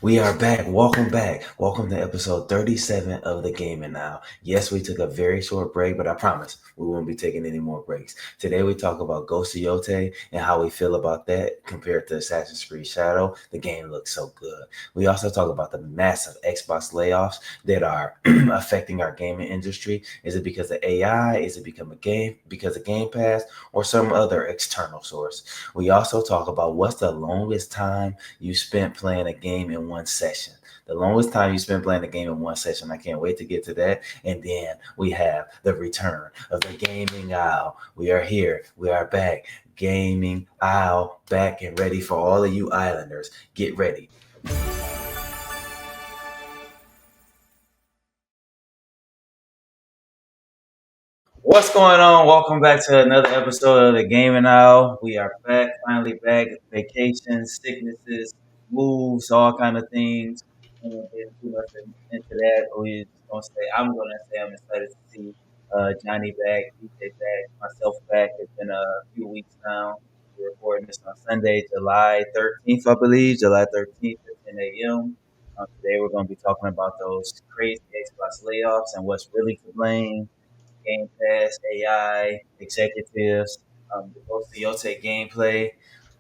We are back. Welcome back. Welcome to episode 37 of the Gaming Now. Yes, we took a very short break, but I promise we won't be taking any more breaks. Today we talk about Ghost of Yotei and how we feel about that compared to Assassin's Creed Shadow. The game looks so good. We also talk about the massive Xbox layoffs that are affecting our gaming industry. Is it because of AI? Is it because of Game Pass or some other external source? We also talk about what's the longest time you spent playing a game in one session. The longest time you spent playing a game in one session. I can't wait to get to that. And then we have the return of the gaming aisle. We are here. We are back. Gaming aisle back and ready for all of you islanders. Get ready. What's going on? Welcome back to another episode of the Gaming Hour. We are back, finally back. Vacations, sicknesses, moves, all kind of things. We won't get too much into that. We just gonna say I'm excited to see Johnny back, DJ back, myself back. It's been a few weeks now. We're recording this on Sunday, July 13th, I believe, July 13th at 10 a.m. Today we're going to be talking about those crazy Xbox layoffs and what's really to blame. Game Pass, AI, executives, the Ghost of Yotei gameplay,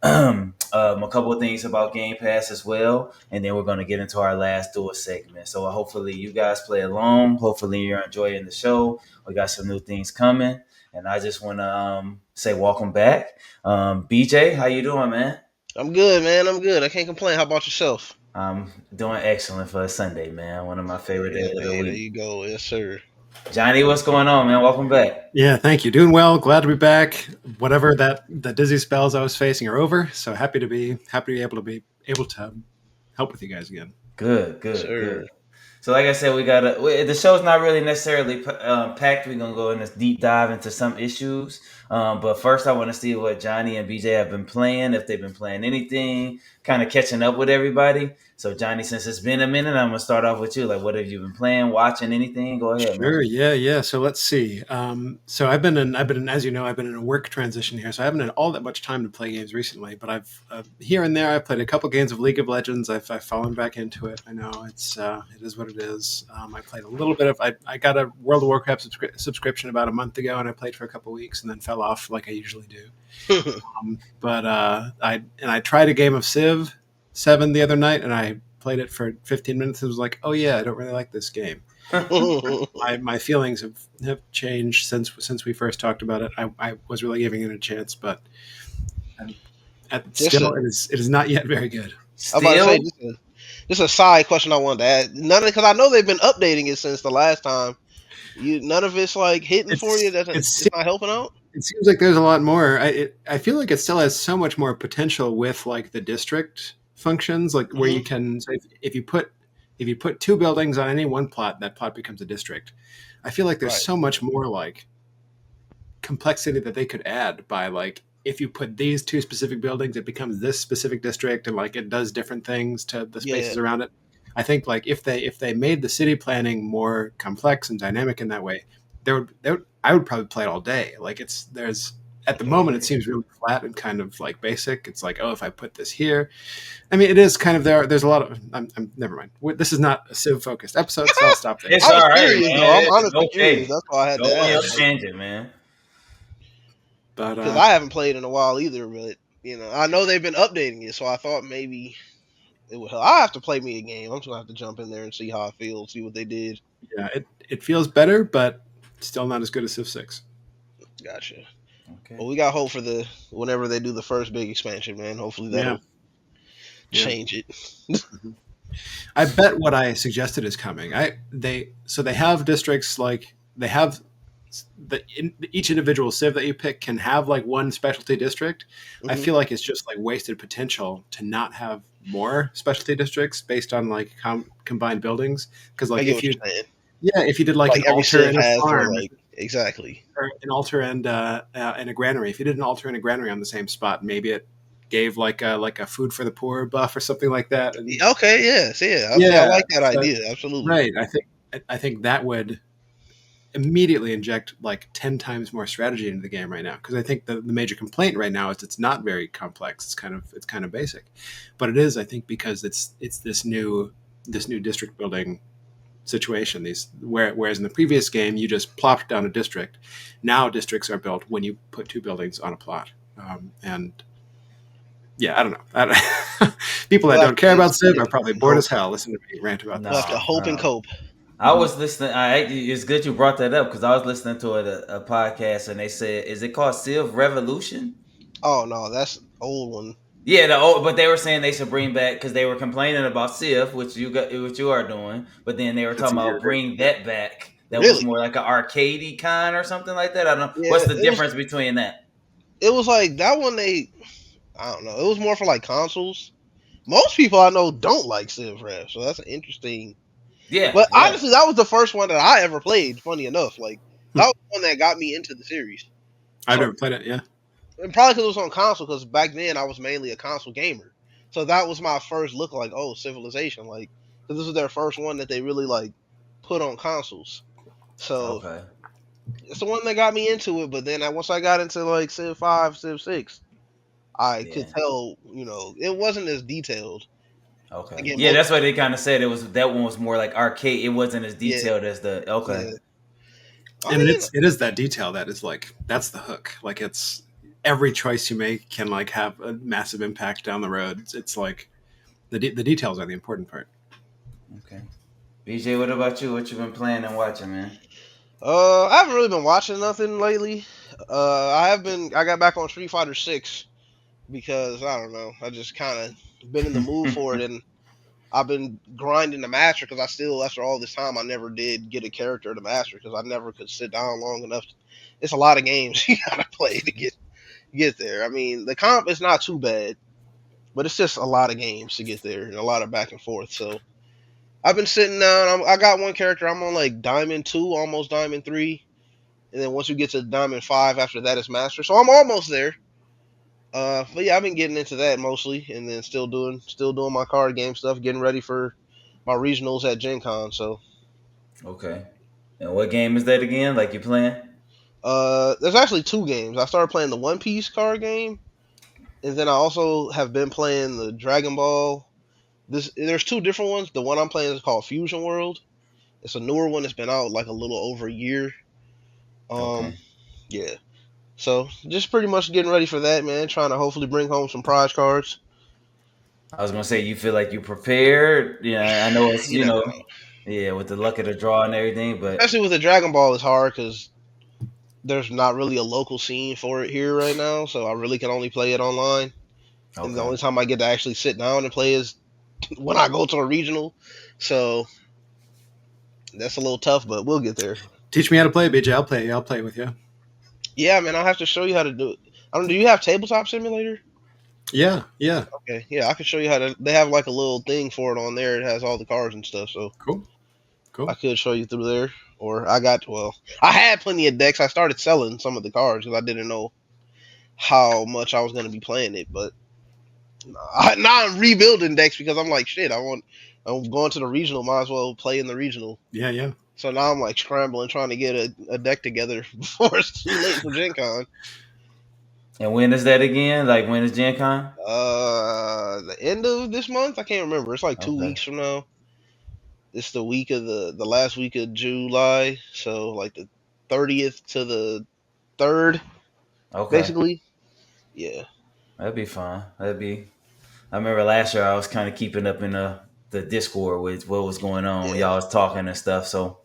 a couple of things about Game Pass as well, and then we're going to get into our last Duel segment. So hopefully you guys play along. Hopefully you're enjoying the show. We got some new things coming, and I just want to say welcome back, BJ. How you doing, man? I'm good, man. I'm good. I can't complain. How about yourself? I'm doing excellent for a Sunday, man. One of my favorite Yeah, days of the hey, there week. you go. Yes, sir. Johnny, what's going on, man? Welcome back. Yeah, thank you. Doing well. Glad to be back. Whatever that the dizzy spells I was facing are over. So happy to be able to help with you guys again. Good, Yes, good, sir. good. So, like I said, the show's not really necessarily packed. We're gonna go in this deep dive into some issues. But first, I want to see what Johnny and BJ have been playing. If they've been playing anything, kind of catching up with everybody. So, Johnny, since it's been a minute, I'm gonna start off with you. Like, what have you been playing, watching, anything? Go ahead, man. Sure. Yeah. So let's see. So as you know, I've been in a work transition here, so I haven't had all that much time to play games recently. But I've here and there, I've played a couple games of League of Legends. I've fallen back into it. I know it is what it is. I played a little bit of. I got a World of Warcraft subscription about a month ago, and I played for a couple weeks, and then fell off like I usually do. But I tried a game of Civ 7 the other night, and I played it for 15 minutes. And was like, oh yeah, I don't really like this game. My feelings have changed since we first talked about it. I was really giving it a chance, but just a, still it is not yet very good. I'm about to say Still, just a side question I wanted to ask. None of because I know they've been updating it since the last time. None of it's like hitting for you. It's It's not helping out. it seems like there's a lot more. I feel like it still has so much more potential with like the district functions, like where you Hmm. can so if you put two buildings on any one plot, that plot becomes a district. I feel like there's Right. so much more like complexity that they could add by like if you put these two specific buildings, it becomes this specific district, and like it does different things to the Yeah. spaces around it. I think like if they made the city planning more complex and dynamic in that way, I would probably play it all day. Like there's at the moment it Hmm. seems really flat and kind of like basic. It's like, oh, if I put this here, I mean, it is kind of there. There's a lot of. I'm never mind. This is not a Civ focused episode, so I'll stop there. it's I was all right, curious though. man. I'm It's honestly curious. okay. That's why I had Go to on your ask. Like, tangent, man. But because I haven't played in a while either. But I know they've been updating it, so I thought maybe it would help. I have to play me a game. I'm just gonna have to jump in there and see how I feel, see what they did. yeah, it feels better, but still not as good as Civ 6. Gotcha. Okay. Well, we got hope for the whenever they do the first big expansion, man. Hopefully Yeah, that'll yeah. change it. Mhm. I bet what I suggested is coming. They have districts like they have each individual civ that you pick can have like one specialty district. I Hmm. feel like it's just like wasted potential to not have more specialty districts based on like combined buildings. Because I like get what you're saying. if you did like an Like every altar civ and a has for farm like exactly. or an altar and a granary, if you did an altar and a granary on the same spot, maybe it gave like a food for the poor buff or something like that. And Okay, yes, yeah. I see. I yeah, like that so idea. Absolutely. right. I think that would immediately inject like 10 times more strategy into the game right now, because I think the major complaint right now is it's not very complex. It's kind of basic, but it is, I think, because it's this new district building situation. Whereas in the previous game you just plopped down a district, now districts are built when you put two buildings on a plot. And yeah, I don't know. People that We'll have don't to care just about Civ sit are probably and bored hope. as hell. Listen to me rant about We'll this have to stuff. hope and No. cope. I was listening. It's good you brought that up because I was listening to a podcast and they said, "Is it called Civ Revolution?" Oh no, that's an old one. Yeah, but they were saying they should bring back because they were complaining about Civ, which you are doing. But then they were That's talking about weird. bring Yeah. that back. That was Really? more like an arcadey kind or something like that. I don't know what's Yeah, the difference between that. it was like that one. I don't know. It was more for like consoles. Most people I know don't like Civ Rev, so that's an interesting. Yeah, But yeah. honestly, that was the first one that I ever played. Funny enough, like that was the one that got me into the series. I've So never played it. Yeah. and probably because it was on console, because back then I was mainly a console gamer. So that was my first look, like, oh, Civilization, like, because this was their first one that they really like put on consoles. So Okay. it's the one that got me into it. But then once I got into like Civ 5, Civ 6, I could Yeah. tell, it wasn't as detailed. Okay. Again, Yeah, most that's what they kind of said. It was that one was more like arcade. It wasn't as yeah, detailed as the. Okay. yeah. I And mean, it is that detail that is like, that's the hook. Like, it's every choice you make can like have a massive impact down the road. It's like the details are the important part. Okay. BJ, what about you? What you been playing and watching, man? I haven't really been watching nothing lately. I got back on Street Fighter 6 because I don't know. I just kind of been in the mood for it, and I've been grinding the master because I still, after all this time, I never did get a character to master because I never could sit down long enough. It's a lot of games you gotta play to get there. I mean, the comp is not too bad, but it's just a lot of games to get there and a lot of back and forth. So I've been sitting down. I got one character. I'm on like Diamond 2, almost Diamond 3, and then once you get to Diamond 5, after that is master. So I'm almost there. But yeah, I've been getting into that mostly, and then still doing my card game stuff, getting ready for my regionals at Gen Con. So Okay. And what game is that again? Like you playing? there's actually two games. I started playing the One Piece card game, and then I also have been playing the Dragon Ball. There's two different ones. The one I'm playing is called Fusion World. It's a newer one. It's been out like a little over a year. Um, Okay. yeah. So just pretty much getting ready for that, man. Trying to hopefully bring home some prize cards. I was gonna say you feel like you prepared. Yeah, I know it's You never know. yeah, with the luck of the draw and everything, but Especially with the Dragon Ball, it's hard because there's not really a local scene for it here right now. So I really can only play it online. And the okay. only time I get to actually sit down and play is when I go to a regional. So that's a little tough, but we'll get there. Teach me how to play, BJ. I'll play with you. Yeah, man, I'll have to show you how to do it. I don't. Do you have Tabletop Simulator? Yeah, yeah. Okay, yeah, I can show you how to. They have like a little thing for it on there. It has all the cards and stuff, so Cool, I cool. could show you through there. Or I had plenty of decks. I started selling some of the cards because I didn't know how much I was going to be playing it. But now I'm rebuilding decks because I'm like, shit. I'm going to the regional. Might as well play in the regional. Yeah, yeah. So now I'm like scrambling, trying to get a deck together before it's too late for Gen Con. And when is that again? Like when is Gen Con? The end of this month, I can't remember. It's like two Okay. weeks from now. It's the week of the last week of July, so like the 30th to the 3rd, Okay. basically. Yeah, That'd be fun. That'd be I remember last year I was kind of keeping up in the Discord with what was going on. yeah. Y'all was talking and stuff. So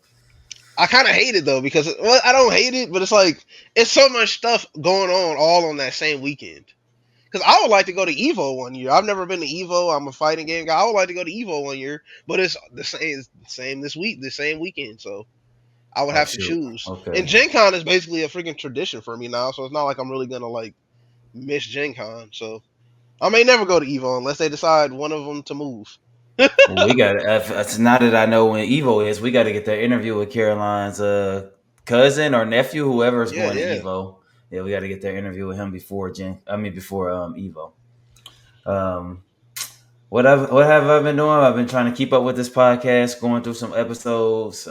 I kind of hate it though because I don't hate it, but it's like it's so much stuff going on all on that same weekend. Because I would like to go to Evo one year. I've never been to Evo. I'm a fighting game guy. I would like to go to Evo one year, but it's the same this week, the same weekend. So I would oh have to shoot. choose. And Okay. Gen Con is basically a freaking tradition for me now, so it's not like I'm really gonna like miss Gen Con. So I may never go to Evo unless they decide one of them to move. Well, we got it's now that I know when Evo is, we got to get that interview with Caroline's cousin or nephew, whoever is Yeah, going to yeah, Evo. Yeah, we got to get that interview with him before before Evo. Um, what have I been doing? I've been trying to keep up with this podcast, going through some episodes.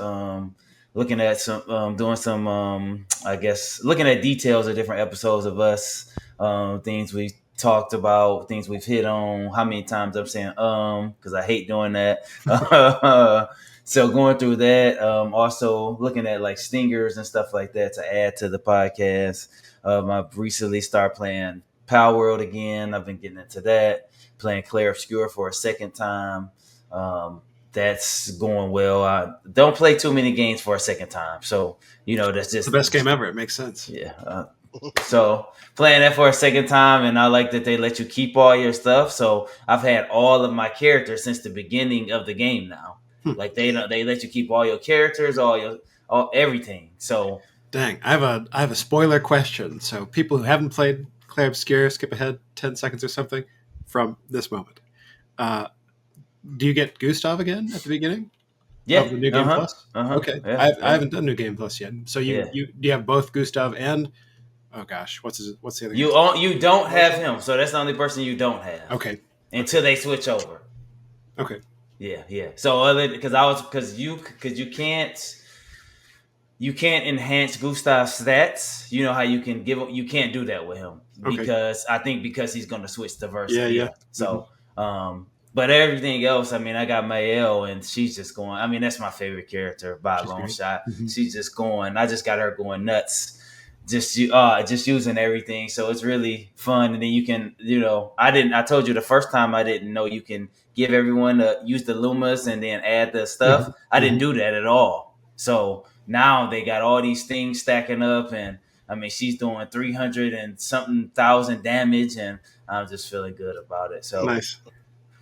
looking at some doing some I guess looking at details of different episodes of us, things we talked about, things we've hit on, how many times I'm saying because I hate doing that. So going through that, also looking at like stingers and stuff like that to add to the podcast. I've recently started playing Power World again. I've been getting into that, playing Claire Obscure for a second time. That's going well. I don't play too many games for a second time, so that's It's the best game just ever. It makes sense. yeah. So playing that for a second time, and I like that they let you keep all your stuff. So I've had all of my characters since the beginning of the game now. Hmm. Like they let you keep all your characters, all everything. So Dang, I have a spoiler question. So people who haven't played Clay Obscure, skip ahead 10 seconds or something from this moment. Uh, do you get Gustav again at the beginning yeah, of the New Game Plus? Okay, yeah, I yeah, haven't done New Game Plus yet. So you yeah. you do you have both Gustav and oh gosh, what's the other guy's You don't have Marshall. him, so that's the only person you don't have name? Okay, until they switch over. okay, Yeah, yeah. So other because you can't enhance Gustav's stats. You know how you can give him. You can't do that with him okay. because I think because he's going to switch to Versa. Yeah, yeah. Yeah. Hmm. So, but everything else, I mean, I got Mael and she's just going. I mean, that's my favorite character by a She's long great. shot. Hmm. She's just going. I just got her going nuts. Just using everything, so it's really fun. And then you can, I didn't. I told you the first time I didn't know you can give everyone to use the Lumas and then add the Hmm. stuff. I didn't Hmm. do that at all. So now they got all these things stacking up, and I mean she's doing 300 and something thousand damage, and I'm just feeling good about it. So Nice.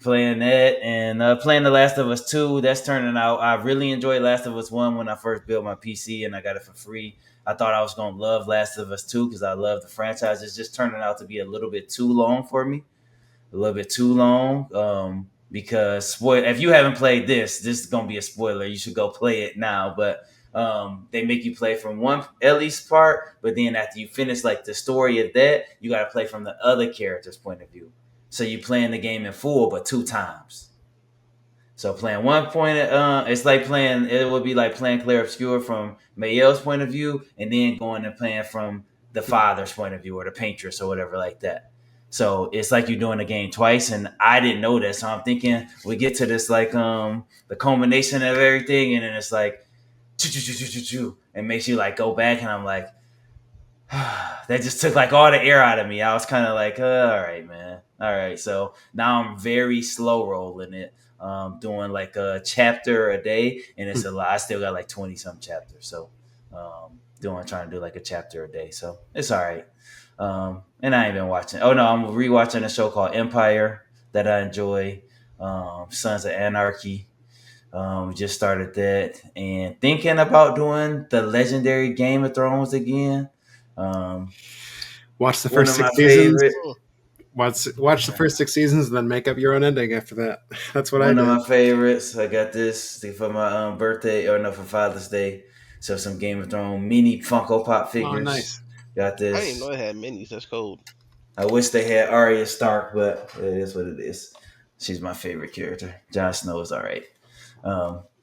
playing that and playing The Last of Us 2. That's turning out. I really enjoyed Last of Us 1 when I first built my PC and I got it for free. I thought I was going to love Last of Us 2 because I love the franchise. It's just turning out to be a little bit too long for me, a little bit too long. Because if you haven't played this is gonna be a spoiler. You should go play it now. But they make you play from one Ellie's part, but then after you finish like the story of that, you got to play from the other character's point of view. So you playing the game in full, but two times. So playing one point, it's like playing. It would be like playing Claire Obscure from Mael's point of view, and then going and playing from the father's point of view or the paintress or whatever like that. So it's like you're doing the game twice, and I didn't know that. So I'm thinking we get to this like the culmination of everything, and then it's like and makes you like go back, and I'm like, that just took like all the air out of me. I was kind of like, all right, man. All right. So now I'm very slow rolling it, doing like a chapter a day, and it's a lot. I still got like 20 some chapters. So, trying to do like a chapter a day. So it's all right. And I ain't been watching. Oh no, I'm rewatching a show called Empire that I enjoy. Sons of Anarchy. Just started that and thinking about doing the legendary Game of Thrones again. Um, Watch the one first of my six seasons. favorite, Watch the first 6 seasons, and then make up your own ending after that. That's what I one of did. my favorites. I got this for my birthday or no for Father's Day. So some Game of Thrones mini Funko Pop Oh, figures. nice. Got I didn't even know this. it had minis. That's cold. I wish they had Arya Stark, but it is what it is. She's my favorite character. Jon Snow is all right.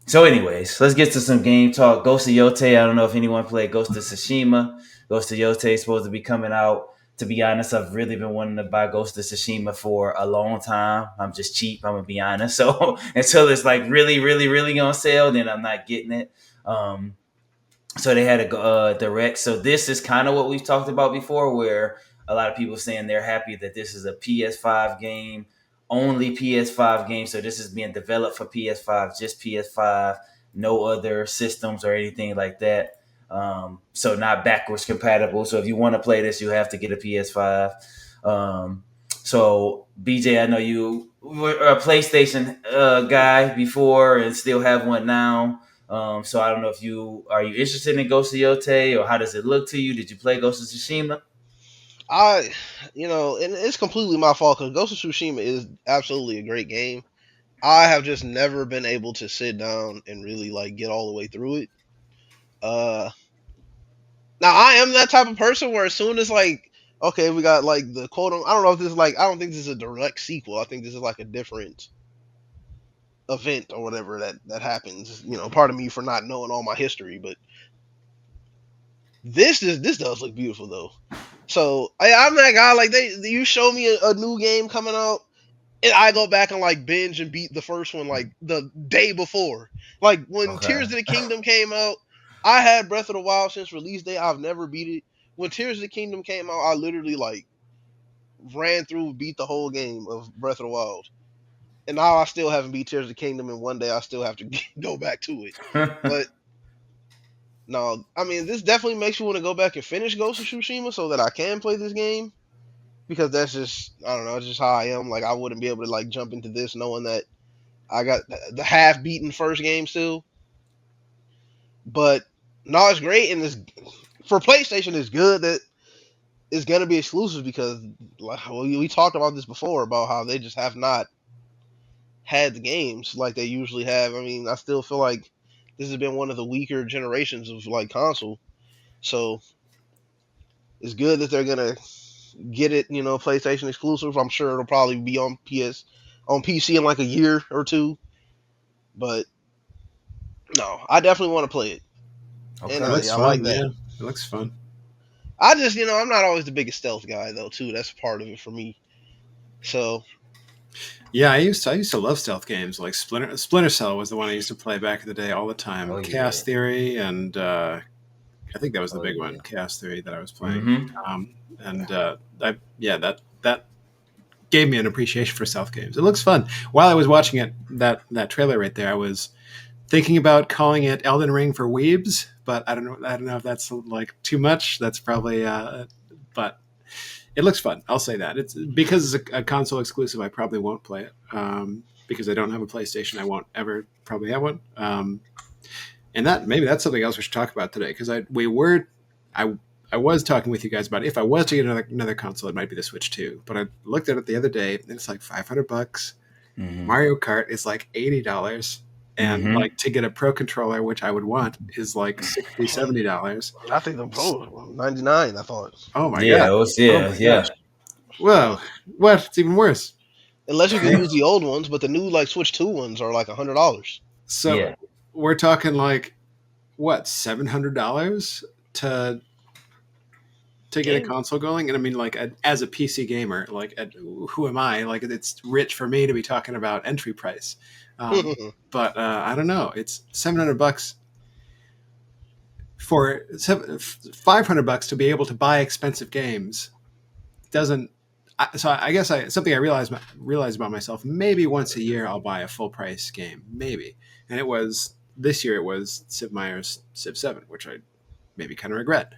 So, anyways, let's get to some game talk. Ghost of Yotei. I don't know if anyone played Ghost of Tsushima. Ghost of Yotei is supposed to be coming out. To be honest, I've really been wanting to buy Ghost of Tsushima for a long time. I'm just cheap. I'm gonna be honest. So until it's like really, really, really on sale, then I'm not getting it. Um, so they had a direct. So this is kind of what we've talked about before, where a lot of people saying they're happy that this is a PS5 game, only PS5 game. So this is being developed for PS5, just PS5, no other systems or anything like that. So not backwards compatible. So if you want to play this, you have to get a PS5. So BJ, I know you were a PlayStation guy before and still have one now. So I don't know if you interested in Ghost of Yotei or how does it look to you? Did you play Ghost of Tsushima? I, and it's completely my fault because Ghost of Tsushima is absolutely a great game. I have just never been able to sit down and really like get all the way through it. Uh, Now I am that type of person where as soon as like, okay, we got like the quote. I don't know if this is like. I don't think this is a direct sequel. I think this is like a different. event or whatever that happens. Part of me for not knowing all my history, but this does look beautiful though. So I'm that guy. Like you show me a new game coming out, and I go back and like binge and beat the first one like the day before. Like when Okay. Tears of the Kingdom came out, I had Breath of the Wild since release day. I've never beat it. When Tears of the Kingdom came out, I literally like ran through, beat the whole game of Breath of the Wild. And now I still haven't beat Tears of the Kingdom, and one day I still have to go back to it. But no, I mean this definitely makes me want to go back and finish Ghost of Tsushima so that I can play this game because that's just I don't know, it's just how I am. Like I wouldn't be able to like jump into this knowing that I got the half beaten first game still. But no, it's great and it's for PlayStation. It's good that it's gonna be exclusive because like, we talked about this before about how they just have not had the games like they usually have. I mean, I still feel like this has been one of the weaker generations of like console. So it's good that they're gonna get it, PlayStation exclusive. I'm sure it'll probably be on PC in like a year or two. But no, I definitely want to play it. And It Okay. looks yeah, I like fun. that. Yeah, it looks fun. I just, I'm not always the biggest stealth guy though, too. That's part of it for me. So, Yeah, I used to love stealth games. Like Splinter Cell was the one I used to play back in the day all the time. Oh Chaos yeah. Theory, and I think that was the Oh big one, yeah. Chaos Theory, that I was playing. Mm-hmm. And yeah, that gave me an appreciation for stealth games. It looks fun. While I was watching it, that trailer right there, I was thinking about calling it Elden Ring for weebs, but I don't know. I don't know if that's like too much. That's probably, but it looks fun. I'll say that. It's because it's a console exclusive. I probably won't play it because I don't have a PlayStation. I won't ever probably have one. And that maybe that's something else we should talk about today because I I was talking with you guys about if I was to get another console, it might be the Switch 2. But I looked at it the other day and it's like $500. Mm-hmm. Mario Kart is like $80. And Mm-hmm. like to get a pro controller, which I would want, is like $60, $70. I think the Pro 99, I thought. Oh my Yeah. god! It was, Oh yeah. my Yeah. gosh! Whoa! What? It's even worse. Unless you can use the old ones, but the new like Switch 2 ones are like $100. So Yeah. we're talking like what, $700 to get a Yeah. console going? And I mean, like as a PC gamer, like who am I? Like it's rich for me to be talking about entry price. But I don't know. It's $700 for $500 to be able to buy expensive games doesn't. So I guess something I realize about myself. Maybe once a year I'll buy a full price game, maybe. And it was this year. It was Sid Meier's Civ 7, which I maybe kind of regret.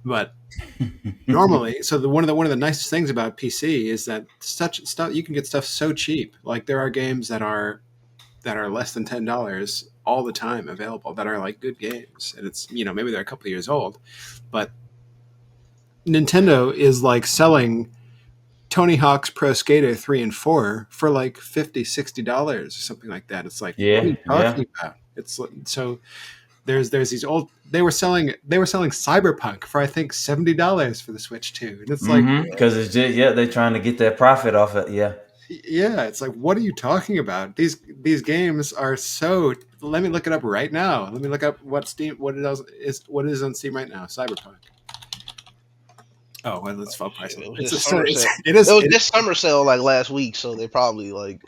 But normally, so one of the nicest things about PC is that such stuff you can get stuff so cheap. Like there are games that are less than $10 all the time available that are like good games, and it's maybe they're a couple of years old, but Nintendo is like selling Tony Hawk's Pro Skater 3 and 4 for like $50-$60 or something like that. It's like, what are Yeah. you Yeah. talking about? It's so there's these old they were selling Cyberpunk for I think $70 for the Switch 2. And it's like, Mm-hmm. Because it's just they're trying to get that profit off it. Yeah. yeah, it's like, what are you talking about? These games are so. Let me look it up right now. Let me look up what it is on Steam right now. Cyberpunk. Oh well, it's full price. It was It's just a so summer it's sale. it is It was it, just summer sale like last week, so they probably like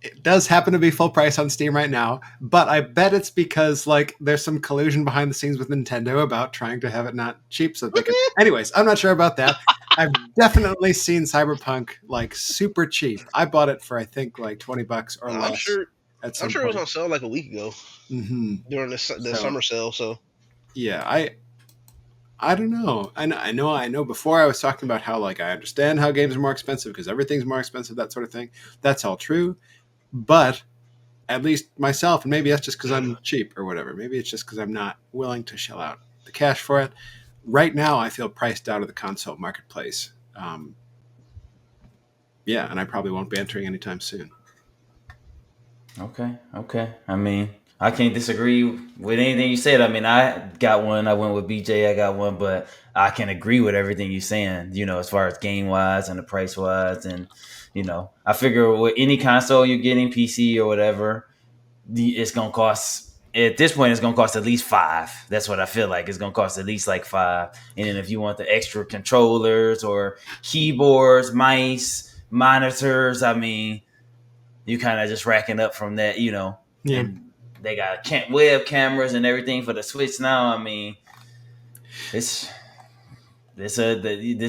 it does happen to be full price on Steam right now, but I bet it's because like there's some collusion behind the scenes with Nintendo about trying to have it not cheap so they can. Anyways, I'm not sure about that. I've definitely seen Cyberpunk like super cheap. I bought it for I think like $20 or I'm less sure at I'm some sure it was point. on sale like a week ago during the So summer sale. So yeah, I don't know. I know. Before I was talking about how like I understand how games are more expensive because everything's more expensive, that sort of thing. That's all true, but at least myself, and maybe that's just because I'm cheap or whatever. Maybe it's just because I'm not willing to shell out the cash for it. Right now, I feel priced out of the console marketplace. Yeah, and I probably won't be entering anytime soon. Okay. Okay. I mean, I can't disagree with anything you said. I mean, I got one. I went with BJ. I got one, but I can agree with everything you're saying. As far as game wise and the price wise, and I figure with any console you're getting, PC or whatever. it's gonna cost at this point. It's gonna cost at least five. That's what I feel like. It's gonna cost at least like five. And then if you want the extra controllers or keyboards, mice, monitors, I mean, you kind of just racking up from that, Yeah. And they got web cameras and everything for the Switch now. I mean, it's this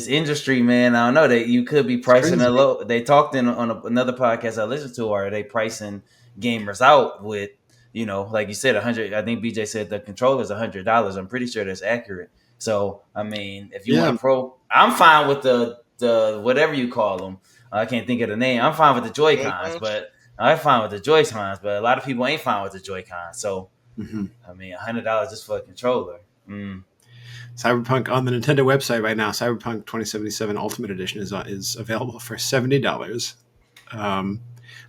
industry, man. I don't know that you could be It's pricing a crazy. low. They talked another podcast I listened to, or are they pricing gamers out with, like you said, 100. I think BJ said the controller's $100. I'm pretty sure that's accurate. So I mean, if you want Yeah. a pro, I'm fine with the whatever you call them. I can't think of the name. I'm fine with the Joy Cons, Joy-Cons. but I'm fine with the Joy Cons. But a lot of people ain't fine with the Joy Cons. So Hmm. I mean, $100 just for a controller. Mm. Cyberpunk on the Nintendo website right now. Cyberpunk 2077 Ultimate Edition is available for $70. Um,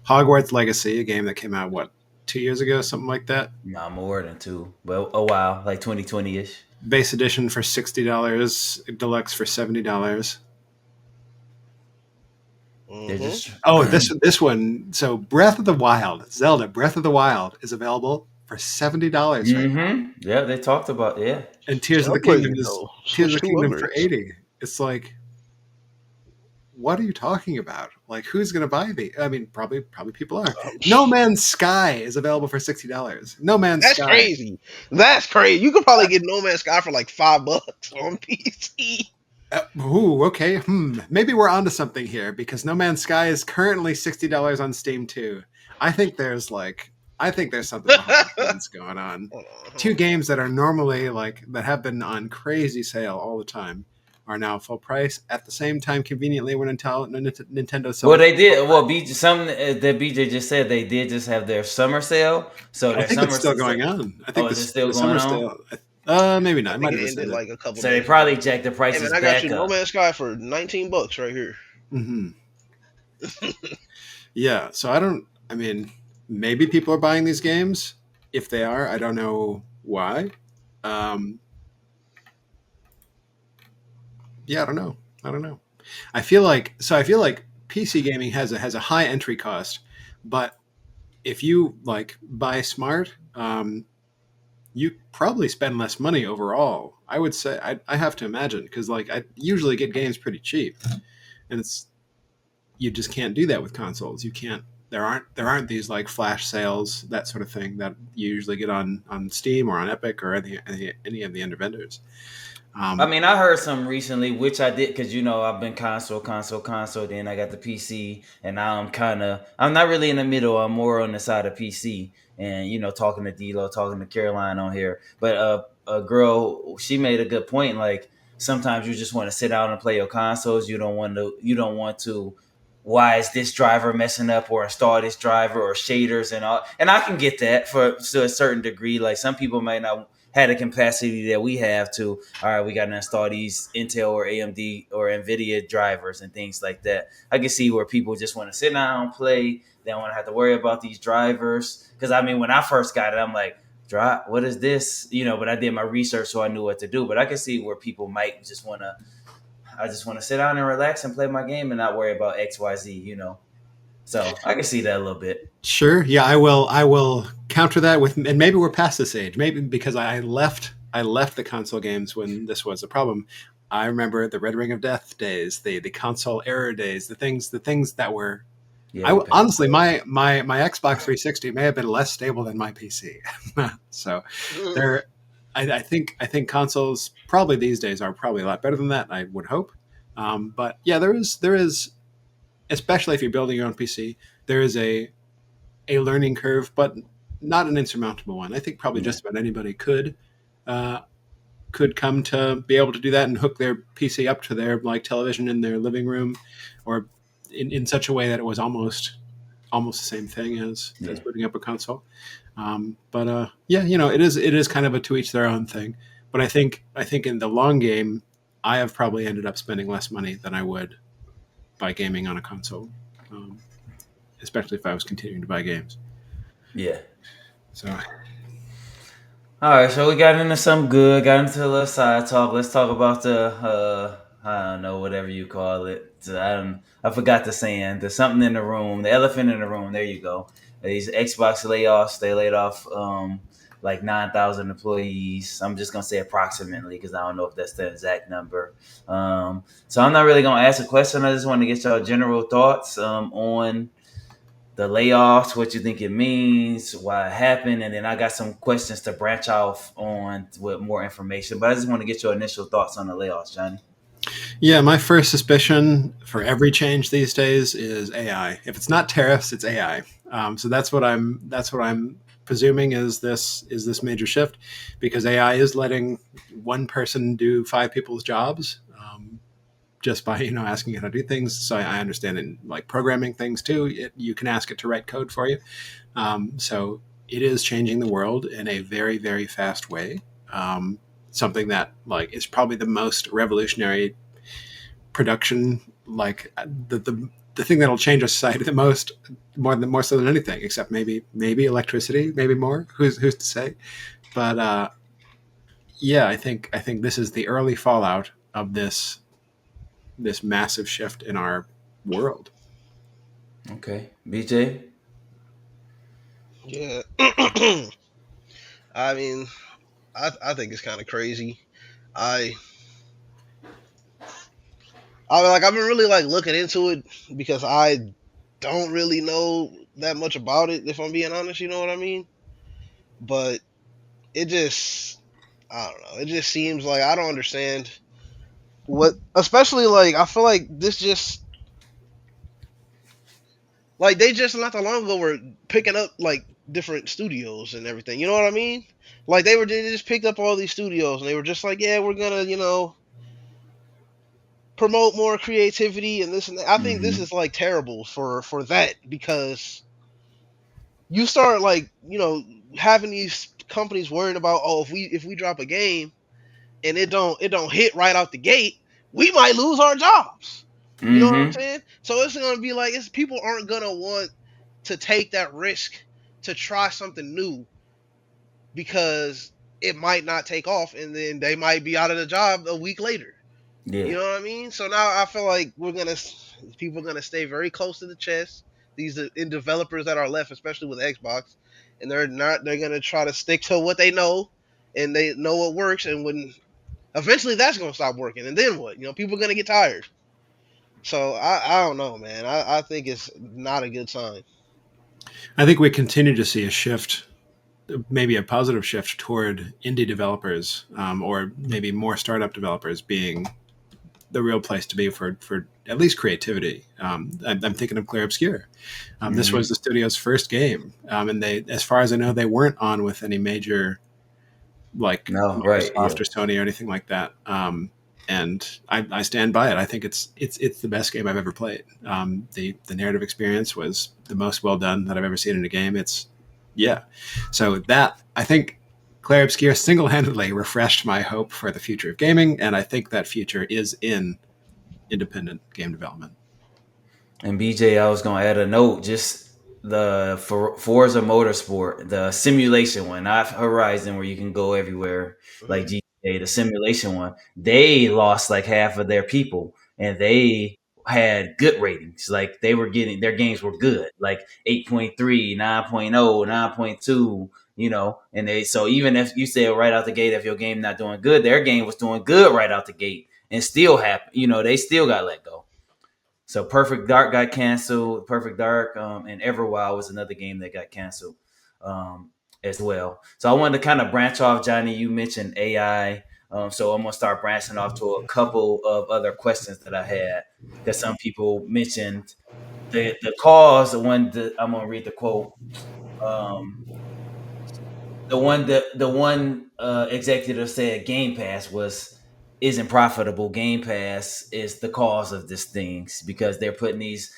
Hogwarts Legacy, a game that came out what 2 years ago, something like that. Not more than two, but a while, like 2020 ish. Base edition for $60. Deluxe for $70. They're Mm-hmm. just Oh, this one. So Breath of the Wild, Zelda Breath of the Wild is available for $70 right now, Yeah, they talked about and Tears of the Kingdom Upgrade is though. Tears of Switch the two Kingdom for upgrades. 80. It's like, what are you talking about? Like, who's going to buy the? I mean, probably people are. No Man's Sky is available for $60. No Man's That's Sky. crazy. That's crazy. You could probably get No Man's Sky for like $5 on PC. Ooh, okay. Maybe we're onto something here because No Man's Sky is currently $60 on Steam too. I think there's like, I think there's something behind the scenes going on. Hold on, hold Two on. games that are normally like that have been on crazy sale all the time are now full price at the same time. Conveniently, when Nintendo Well, selling they full did. Well, price. BJ, something that BJ just said, they did just have their summer sale. So I their think it's summer, still going on. I oh, think is it this still the going summer on? sale. Maybe I not. It think might it have just ended ended. like a couple So they days probably ago. jacked the Hey man, prices I got you back No up. Man's Sky for $19 right here. Hmm. Yeah. So I don't. I mean, maybe people are buying these games. If they are, I don't know why. Um, yeah, I don't know. I don't know. I feel like PC gaming has a high entry cost, but if you like buy smart, you probably spend less money overall. I would say I have to imagine because like I usually get games pretty cheap, and it's you just can't do that with consoles. You can't. There aren't these like flash sales that sort of thing that you usually get on Steam or on Epic or any of the other vendors. I Um, mean, I heard some recently, which I did because I've been console. Then I got the PC, and now I'm not really in the middle. I'm more on the side of PC, and talking to D'Lo, talking to Caroline on here. But a girl, she made a good point. Like sometimes you just want to sit down and play your consoles. You don't want to. You don't want to. Why is this driver messing up, or install this driver, or shaders and all? And I can get that for to a certain degree. Like some people might not have the capacity that we have to, all right, we got to install these Intel or AMD or NVIDIA drivers and things like that. I can see where people just want to sit down and play. They don't want to have to worry about these drivers. Because, I mean, when I first got it, I'm like, what is this? But I did my research so I knew what to do. But I can see where people might just want to, I just want to sit down and relax and play my game and not worry about XYZ. So I can see that a little bit. Sure. Yeah, I will. I will counter that with, and maybe we're past this age. Maybe because I left the console games when this was a problem. I remember the Red Ring of Death days, the console error days, the things that were. Yeah, we passed Honestly, those. my Xbox 360 may have been less stable than my PC. So there, I think consoles probably these days are probably a lot better than that. I would hope. But yeah, there is especially if you're building your own PC, there is a learning curve, but not an insurmountable one. I think probably Yeah. just about anybody uh, could come to be able to do that and hook their PC up to their like television in their living room, or in such a way that it was almost the same thing as Yeah. booting up a console. But yeah, it is kind of a to each their own thing. But I think in the long game, I have probably ended up spending less money than I would by gaming on a console, um, especially if I was continuing to buy games. Yeah. So All right, so we got into some good, got into a little side talk. Let's talk about the I don't know, whatever you call it. I forgot the saying. There's something in the room, the elephant in the room. There you go. these Xbox layoffs. They laid off like 9,000 employees. I'm just gonna say approximately because I don't know if that's the exact number. So I'm not really gonna ask a question. I just want to get your general thoughts on the layoffs, what you think it means, why it happened, and then I got some questions to branch off on with more information. But I just want to get your initial thoughts on the layoffs, Johnny. Yeah, my first suspicion for every change these days is AI. If it's not tariffs, it's AI. So that's what I'm presuming is this major shift, because AI is letting one person do five people's jobs, just by asking it how to do things. So I understand in like programming things too. You can ask it to write code for you. So it is changing the world in a very very fast way. Something that like is probably the most revolutionary production, like the thing that'll change our society the most, more so than anything, except maybe electricity, maybe more. Who's to say? But yeah, I think this is the early fallout of this massive shift in our world. Okay, BJ. Yeah. I mean, I think it's kind of crazy. I I've been really like looking into it because I don't really know that much about it, if I'm being honest, you know what I mean? But it just I don't know. It just seems like I don't understand what, especially like I feel like this just like they just not that long ago were picking up like different studios and everything. You know what I mean? Like they just picked up all these studios and they were just like, yeah, we're gonna promote more creativity and this and that. I think this Mm-hmm. is like terrible for that because you start like having these companies worried about, oh, if we drop a game and it don't hit right out the gate, we might lose our jobs. You know what I'm Mm-hmm. saying? So it's gonna be like it's people aren't gonna want to take that risk to try something new because it might not take off and then they might be out of the job a week later. You Yeah. know what I mean? So now I feel like people are gonna stay very close to the chest. These in developers that are left, especially with Xbox, and they're gonna try to stick to what they know and they know what works. And when eventually that's gonna stop working, and then what? People are gonna get tired. So I don't know, man. I think it's not a good sign. I think we continue to see a shift, maybe a positive shift toward indie developers, or maybe more startup developers being the real place to be for at least creativity. I'm thinking of Clear Obscure. This Mm-hmm. was the studio's first game, and they, as far as I know, they weren't on with any major like No, right. Yeah. Microsoft or Sony or anything like that. And I stand by it. I think it's the best game I've ever played. The narrative experience was the most well done that I've ever seen in a game. It's yeah. So that I think Claire Obscure single handedly refreshed my hope for the future of gaming, and I think that future is in independent game development. And BJ, I was gonna add a note. Just the Forza Motorsport, the simulation one, not Horizon, where you can go everywhere like Hmm. GTA. The simulation one, they lost like half of their people, and they had good ratings. Like they were getting their games were good, like 8.3, 9.0, 9.2. And they so even if you say right out the gate, if your game not doing good, their game was doing good right out the gate, and still happen. They still got let go. So Perfect Dark got canceled. Perfect Dark and Everwild was another game that got canceled as well. So I wanted to kind of branch off, Johnny. You mentioned AI, so I'm gonna start branching off to a couple of other questions that I had because some people mentioned the cause. I'm gonna read the quote. Um, the one executive said Game Pass was isn't profitable. Game Pass is the cause of this things because they're putting these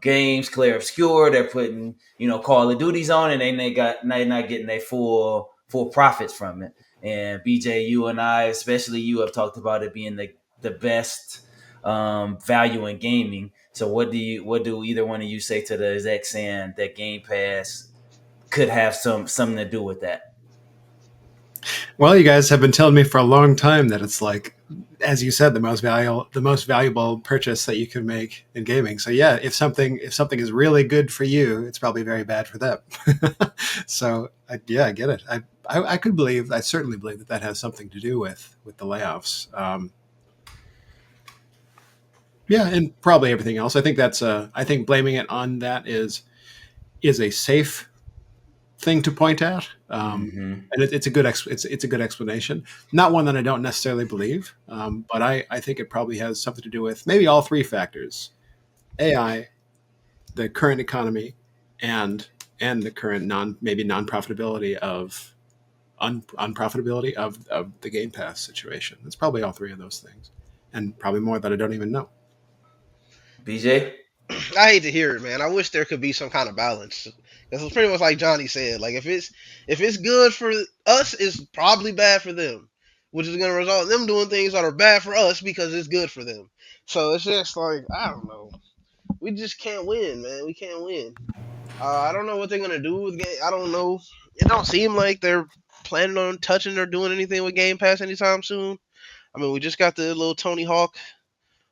games clear obscure. They're putting Call of Duties on, and they're not getting their full profits from it. And BJ, you and I, especially you, have talked about it being the best value in gaming. So what do either one of you say to the exec saying that Game Pass could have something to do with that? Well, you guys have been telling me for a long time that it's like, as you said, the most valuable purchase that you can make in gaming. So yeah, if something is really good for you, it's probably very bad for them. So yeah, I get it. I could believe, I certainly believe that that has something to do with the layoffs. Yeah, and probably everything else. I think I think blaming it on that is a safe thing to point out, Hmm. and it's a good it's a good explanation. Not one that I don't necessarily believe, but I think it probably has something to do with maybe all three factors: AI, the current economy, and the current non profitability of unprofitability of the Game Pass situation. It's probably all three of those things, and probably more that I don't even know. BJ. I hate to hear it, man. I wish there could be some kind of balance. Because it's pretty much like Johnny said. Like if it's good for us, it's probably bad for them, which is going to result in them doing things that are bad for us because it's good for them. So it's just like I don't know. We just can't win, man. We can't win. I don't know what they're gonna do with game. I don't know. It don't seem like they're planning on touching or doing anything with Game Pass anytime soon. I mean, we just got the little Tony Hawk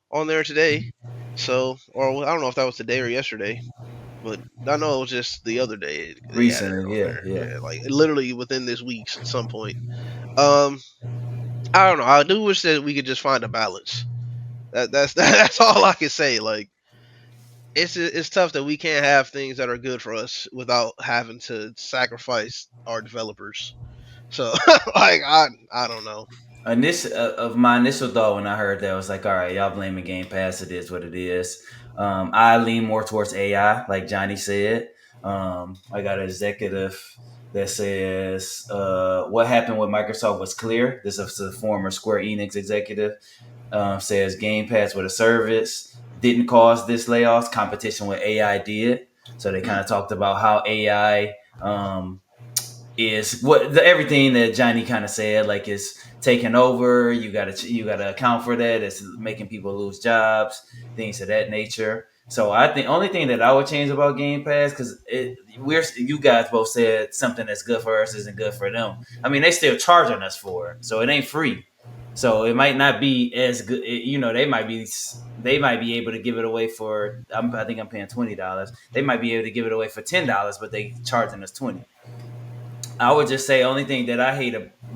on there today. So, or I don't know if that was today or yesterday, but I know it was just the other day they added it Recently, on yeah, there. yeah. Yeah, like literally within this week at some point. Um, I don't know. I do wish that we could just find a balance. That's that's all I can say. Like it's tough that we can't have things that are good for us without having to sacrifice our developers. So like I don't know. Of my initial thought when I heard that was like, all right, y'all blaming Game Pass. It is what it is. I lean more towards AI, like Johnny said. I got an executive that says what happened with Microsoft was clear. This is a former Square Enix executive. Says Game Pass with a service didn't cause this layoffs. Competition with AI did. So they kind Mm. of talked about how AI is everything that Johnny kind of said, like it's taking over. You gotta account for that. It's making people lose jobs, things of that nature. So I think only thing that I would change about Game Pass because we're you guys both said something that's good for us isn't good for them. I mean they still charging us for it, so it ain't free. So it might not be as good. They might be able to give it away for. I think I'm paying $20. They might be able to give it away for $10, but they charging us 20. I would just say only thing that I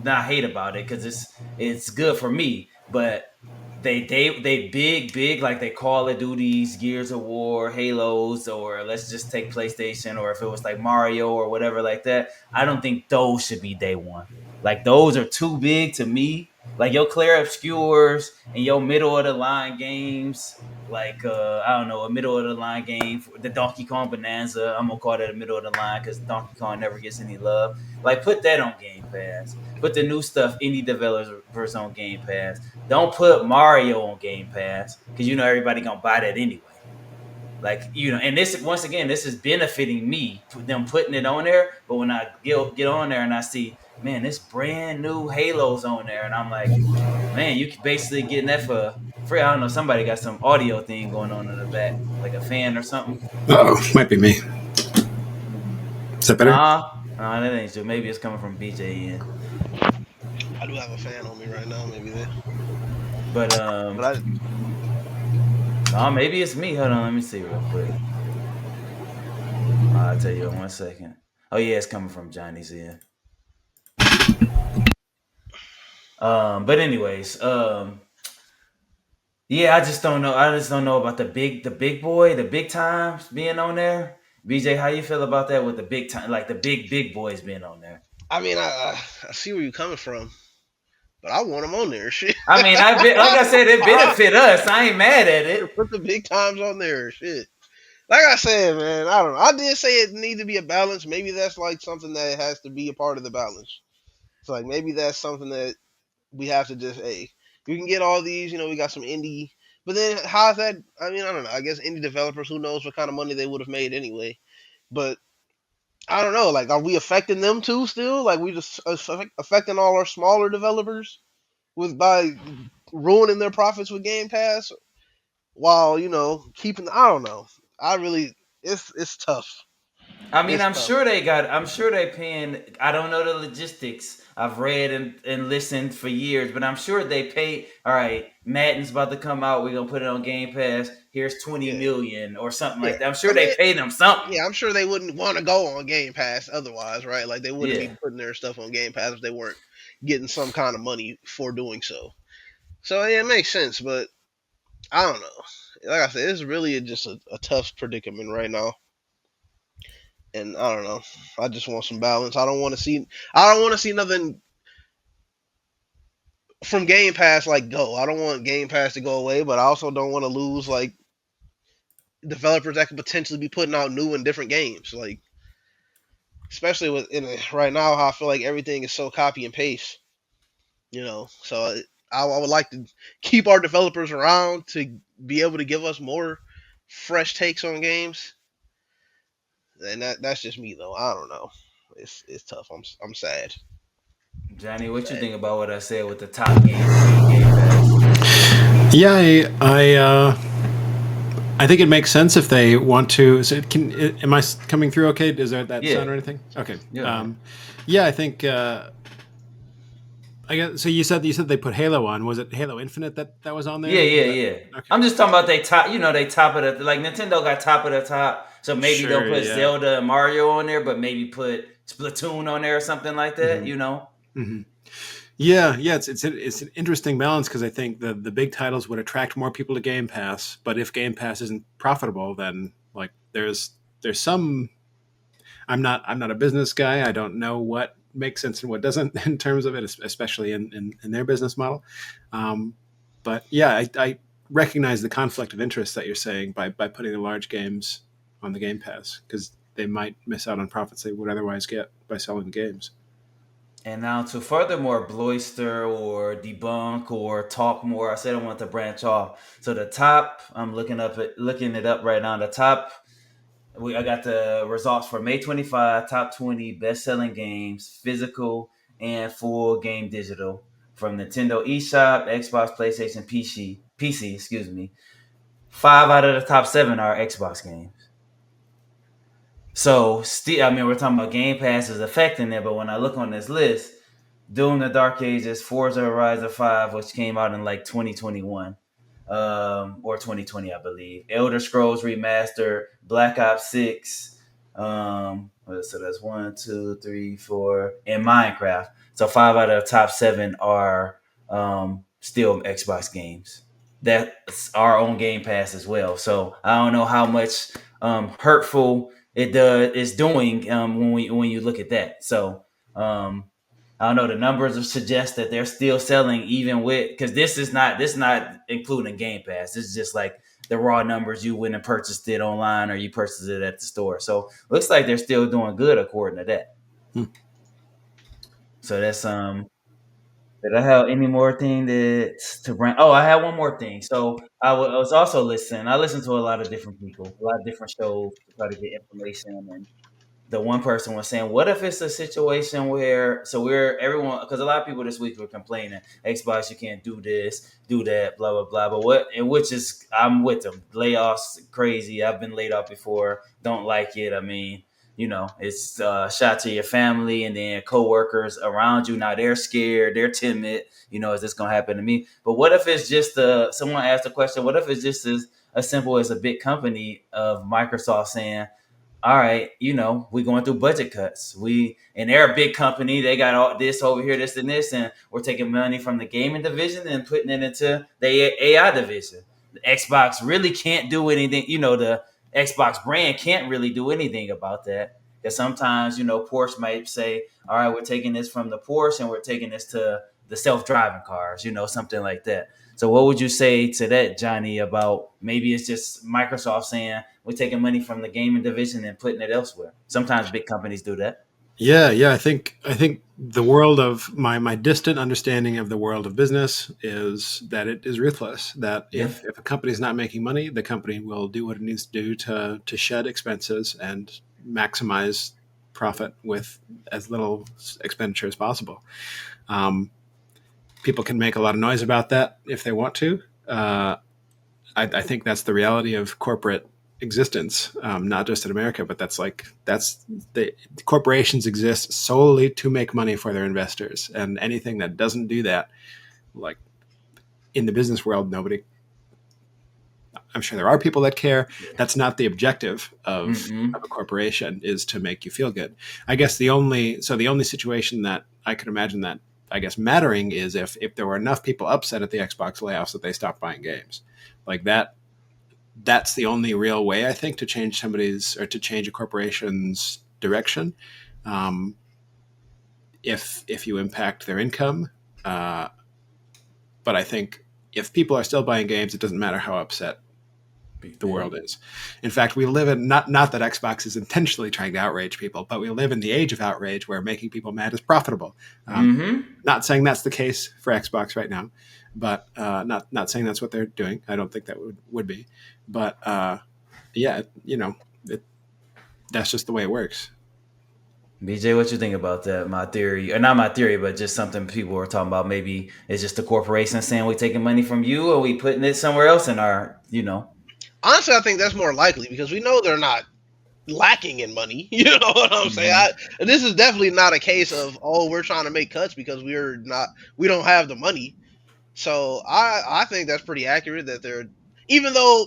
not hate about it because it's good for me, but they big like they Call of Duties, Gears of War, Halos, or let's just take PlayStation, or if it was like Mario or whatever like that. I don't think those should be day one. Like those are too big to me. Like your Claire Obscures and your middle of the line games, like I don't know, a middle of the line game, for the Donkey Kong Bonanza. I'm gonna call that a middle of the line because Donkey Kong never gets any love. Like put that on Game Pass. Put the new stuff indie developers on Game Pass. Don't put Mario on Game Pass because you know everybody gonna buy that anyway. Like and this once again, this is benefiting me, them putting it on there. But when I get on there and I see, man, this brand new Halos on there, and I'm like, man, you can basically getting that for free. I don't know, somebody got some audio thing going on in the back, like a fan or something. Oh, might be me. Is that better? Nah, that ain't true. Maybe it's coming from BJ in. I do have a fan on me right now, maybe there. But But I no, maybe it's me. Hold on, let me see real quick. I'll tell you in 1 second. Oh yeah, it's coming from Johnny's in. But anyways, yeah, I just don't know. I just don't know about the big boy, the big times being on there. BJ, how you feel about that with the big time, like the big boys being on there? I mean I see where you're coming from, but I want them on there. Shit. I mean, like I said, it I benefit us. I ain't mad at it. put the big times on there. Shit. Like I said, man, I don't know. I did say it need to be a balance. Maybe that's like something that has to be a part of the balance. So like maybe that's something that we have to just hey, you can get all these. We got some indie, but then how's that? I mean, I don't know. I guess indie developers, who knows what kind of money they would have made anyway. But I don't know. Like, are we affecting them too? Still, like we just affecting all our smaller developers with by ruining their profits with Game Pass while keeping. I don't know. I really, it's tough. I mean, It's I'm tough. sure they got. I'm sure they paying. I don't know the logistics. I've read and listened for years, but I'm sure they pay. All right, Madden's about to come out. We're gonna put it on Game Pass. Here's 20 million or something Yeah, like that. I'm I sure they mean, paid them something. yeah, I'm sure they wouldn't want to go on Game Pass otherwise, right? Like they wouldn't Yeah, be putting their stuff on Game Pass if they weren't getting some kind of money for doing so. So yeah, it makes sense, but I don't know. Like I said, it's really just a tough predicament right now, and I don't know. I just want some balance. I don't want to see nothing from Game Pass like go. I don't want Game Pass to go away, but I also don't want to lose like developers that could potentially be putting out new and different games. Like especially right now, how I feel like everything is so copy and paste. So I would like to keep our developers around to be able to give us more fresh takes on games. And that's just me though. I don't know. It's tough. I'm sad. Johnny, what you Sad. think about what I said with the top games being Game Pass? Yeah, I think it makes sense if they want to. So am I coming through okay? Is there that Yeah, sound or anything? Okay. yeah. Yeah, I think. I guess so. You said they put Halo on. Was it Halo Infinite that was on Yeah, there? yeah, Was that yeah. okay? I'm just talking about they top. They top of the like Nintendo got top of the top. So maybe they'll Sure. put Yeah. Zelda and Mario on there, but maybe put Splatoon on there or something like that. hmm hmm Yeah, yeah. It's an interesting balance because I think the big titles would attract more people to Game Pass, but if Game Pass isn't profitable, then like there's some. I'm not a business guy. I don't know what makes sense and what doesn't in terms of it, especially in their business model. Um, but yeah, I recognize the conflict of interest that you're saying by putting the large games on the Game Pass because they might miss out on profits they would otherwise get by selling the games. And now to furthermore bloister or debunk or talk more, I said I want to branch off. So the top, I'm looking it up right now. The top, I got the results for May 25, top 20 best selling games, physical and full game digital from Nintendo eShop, Xbox, PlayStation, PC, excuse me. Five out of the top seven are Xbox games. So still, I mean, we're talking about Game Pass is affecting it, but when I look on this list, Doom: The Dark Ages, Forza Horizon 5, which came out in like 2021 or 2020, I believe. Elder Scrolls Remastered, Black Ops 6. So that's one, two, three, four, and Minecraft. So five out of the top seven are still Xbox games. That's our own Game Pass as well. So I don't know how much hurtful it does is doing when you look at that. So um, I don't know. The numbers suggest that they're still selling even with because this not including Game Pass. This is just like the raw numbers you went and purchased it online or you purchased it at the store. So looks like they're still doing good according to that. Hmm. So that's Did I have any more thing that to bring? Oh, I had one more thing. So I was also listening. I listened to a lot of different people, a lot of different shows to try to get information and the one person was saying, "What if it's a situation where so we're everyone because a lot of people this week were complaining Xbox you can't do this, do that, blah blah blah." But what and which is I'm with them. Layoffs crazy. I've been laid off before. Don't like it. I mean, it's a shot to your family and then coworkers around you. Now they're scared. They're timid. Is this gonna happen to me? But what if it's just someone asked a question? What if it's just as simple as a big company of Microsoft saying, all right, we're going through budget cuts. And they're a big company. They got all this over here, this and this, and we're taking money from the gaming division and putting it into the AI division. The Xbox really can't do anything. The Xbox brand can't really do anything about that. Because sometimes, Porsche might say, all right, we're taking this from the Porsche and we're taking this to the self-driving cars, something like that. So what would you say to that, Johnny, about maybe it's just Microsoft saying we're taking money from the gaming division and putting it elsewhere? Sometimes big companies do that. Yeah, yeah. I think the world of my distant understanding of the world of business is that it is ruthless. That Yeah. if a company is not making money, the company will do what it needs to do to shed expenses and maximize profit with as little expenditure as possible. Um, People can make a lot of noise about that if they want to. I think that's the reality of corporate. existence, not just in America, but that's the corporations exist solely to make money for their investors, and anything that doesn't do that, like in the business world, nobody. I'm sure there are people that care. Yeah. That's not the objective of a Mm-mm. corporation, is to make you feel good. I guess the only situation that I could imagine that I guess mattering is if there were enough people upset at the Xbox layoffs that they stopped buying games, like that. That's the only real way, I think, to change somebody's or to change a corporation's direction. Um, if you impact their income, uh, but I think if people are still buying games, it doesn't matter how upset the BJ. world is. In fact, we live in not that Xbox is intentionally trying to outrage people, but we live in the age of outrage where making people mad is profitable. Mm-hmm. Not saying that's the case for Xbox right now, but not saying that's what they're doing. I don't think that would be, but yeah, it, that's just the way it works. BJ, what you think about that? My theory, or not my theory, but just something people were talking about. Maybe it's just the corporation saying we taking money from you, or we putting it somewhere else in our. Honestly, I think that's more likely because we know they're not lacking in money. You know what I'm saying? Hmm. This is definitely not a case of, oh, we're trying to make cuts because we don't have the money. So I think that's pretty accurate that they're, even though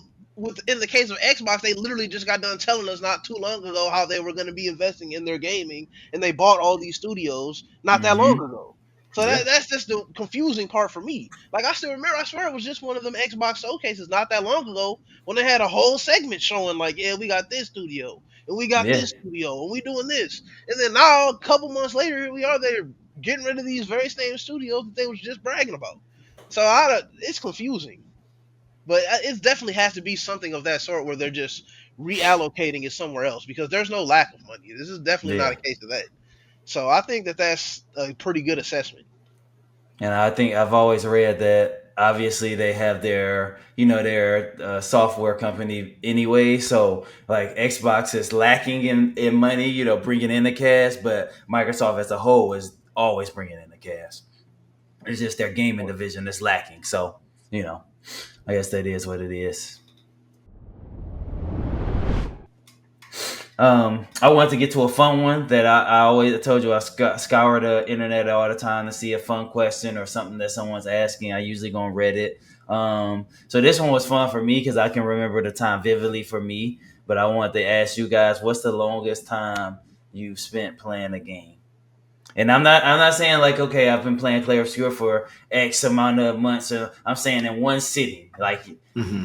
in the case of Xbox, they literally just got done telling us not too long ago how they were going to be investing in their gaming, and they bought all these studios not that long Hmm. ago. So Yeah. that's just the confusing part for me. Like, I still remember, I swear it was just one of them Xbox showcases not that long ago when they had a whole segment showing like, yeah, we got this studio and we got Yeah. this studio and we doing this, and then now a couple months later here we are there getting rid of these very same studios that they was just bragging about. So it's confusing, but it definitely has to be something of that sort where they're just reallocating it somewhere else because there's no lack of money. This is definitely not Yeah. a case of that. So I think that that's a pretty good assessment. And I think I've always read that obviously they have their software company anyway. So like Xbox is lacking in money, bringing in the cash, but Microsoft as a whole is always bringing in the cash. It's just their gaming division that's lacking. So, you know, I guess that is what it is. I wanted to get to a fun one that I always told you I scour the internet all the time to see a fun question or something that someone's asking. I usually go on Reddit. So this one was fun for me because I can remember the time vividly for me. But I wanted to ask you guys, what's the longest time you've spent playing a game? And I'm not saying like, okay, I've been playing Clay Obscure for X amount of months. I'm saying in one sitting, like, Mm-hmm.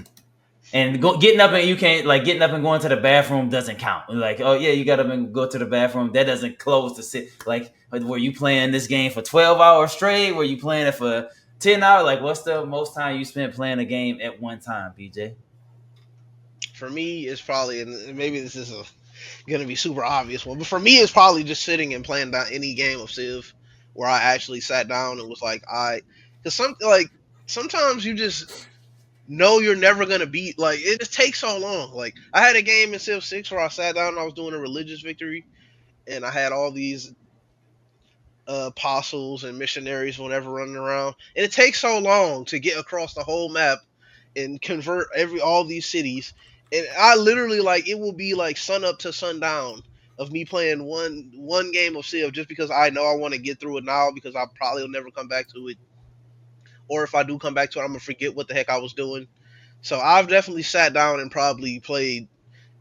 and getting up and you can't, like, getting up and going to the bathroom doesn't count. Like, oh yeah, you got up and go to the bathroom. That doesn't close the sit. Like, were you playing this game for 12 hours straight? Were you playing it for 10 hours? Like, what's the most time you spent playing a game at one time, BJ? For me, it's probably, and maybe this is going to be super obvious one, but for me, it's probably just sitting and playing down any game of Civ where I actually sat down and was like, because sometimes you just know you're never gonna beat. Like, it just takes so long. Like, I had a game in Civ 6 where I sat down and I was doing a religious victory, and I had all these apostles and missionaries whatever running around, and it takes so long to get across the whole map and convert all these cities. And I literally, like, it will be like sun up to sundown of me playing one game of Civ just because I know I want to get through it now because I probably will never come back to it, or if I do come back to it, I'm gonna forget what the heck I was doing. So I've definitely sat down and probably played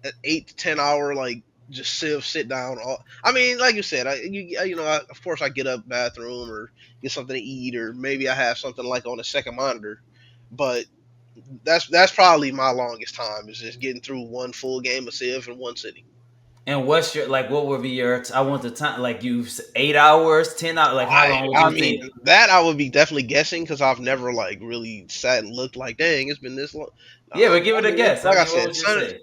an 8 to 10 hour, like, just sit down. I mean, like you said, of course I get up bathroom or get something to eat, or maybe I have something like on a second monitor. But that's probably my longest time is just getting through one full game of Civ in one sitting. And what's your, like? What would be your? I want the time. Like, 8 hours, 10 hours. Like, how long would I you mean, think? that I would be definitely guessing because I've never like really sat and looked like, dang, it's been this long. Yeah, but give I it a mean, guess. like I I mean, what said, would you say?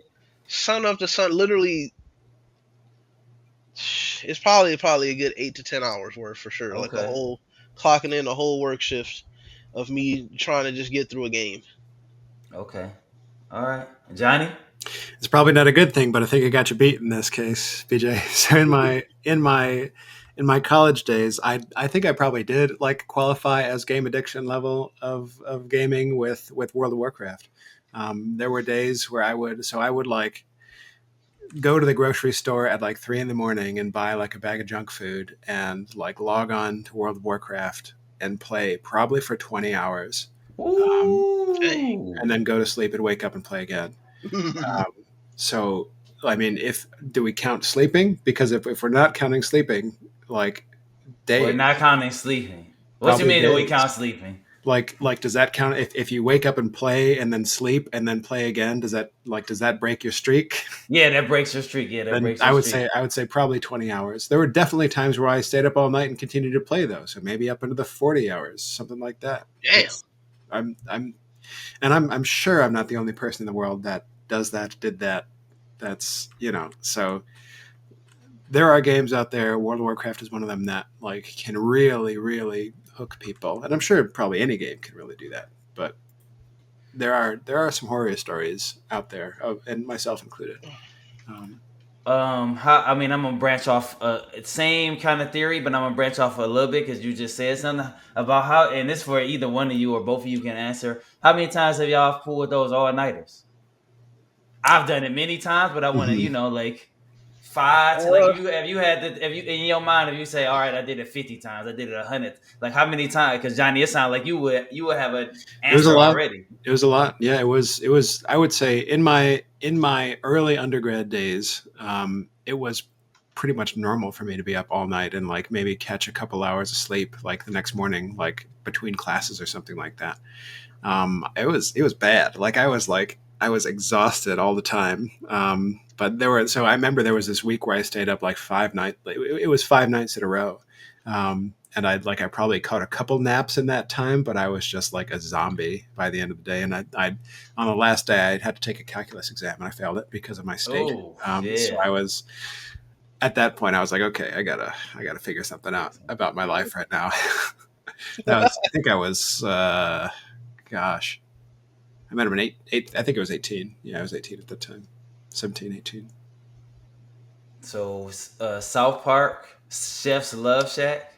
sun up to sun, literally. It's probably a good 8 to 10 hours worth for sure. Like a Okay. whole clocking in a whole work shift of me trying to just get through a game. Okay. All right, Johnny. It's probably not a good thing, but I think I got you beat in this case, BJ. So in my college days, I think I probably did like qualify as game addiction level of gaming with World of Warcraft. There were days where I would like go to the grocery store at like 3 in the morning and buy like a bag of junk food and like log on to World of Warcraft and play probably for 20 hours, um, Dang. and Ooh. then go to sleep and wake up and play again. Um, so, I mean, if do we count sleeping? Because if we're not counting sleeping, like We're not days, counting sleeping. What you probably mean that we days. count sleeping? Like does that count if you wake up and play and then sleep and then play again? Does that break your streak? Yeah, that breaks your streak. Yeah, that Then breaks your streak. I would say probably 20 hours. There were definitely times where I stayed up all night and continued to play though, so maybe up into the 40 hours, something like that. Damn. It's I'm and I'm sure I'm not the only person in the world that does that, did that. That's, so there are games out there. World of Warcraft is one of them that like can really, really hook people, and I'm sure probably any game can really do that. But there are some horror stories out there, and myself included. Um, I mean, I'm gonna branch off. Same kind of theory, but I'm gonna branch off a little bit because you just said something about how, and this for either one of you or both of you can answer. How many times have y'all pulled those all nighters? I've done it many times, but I want to, mhm. like five to like Uh, if you had the if you in your mind if you say all right I did it 50 times I did it 100 like how many times because Johnny it sounds like you would have an It was a answer lot. already. It was a lot. Yeah, it was. It was. I would say in my early undergrad days, it was pretty much normal for me to be up all night and like maybe catch a couple hours of sleep like the next morning, like between classes or something like that. It was bad. I was exhausted all the time. But I remember there was this week where I stayed up like 5 nights. It was 5 nights in a row. And I probably caught a couple naps in that time, but I was just like a zombie by the end of the day. And I on the last day I had to take a calculus exam and I failed it because of my state. Oh So yeah. I was at that point I was like, okay, I gotta figure something out about my life right now. I think I was gosh, I might have been eight. I think it was 18. Yeah, I was 18 at that time. 17, 18. So South Park, Chef's Love Shack.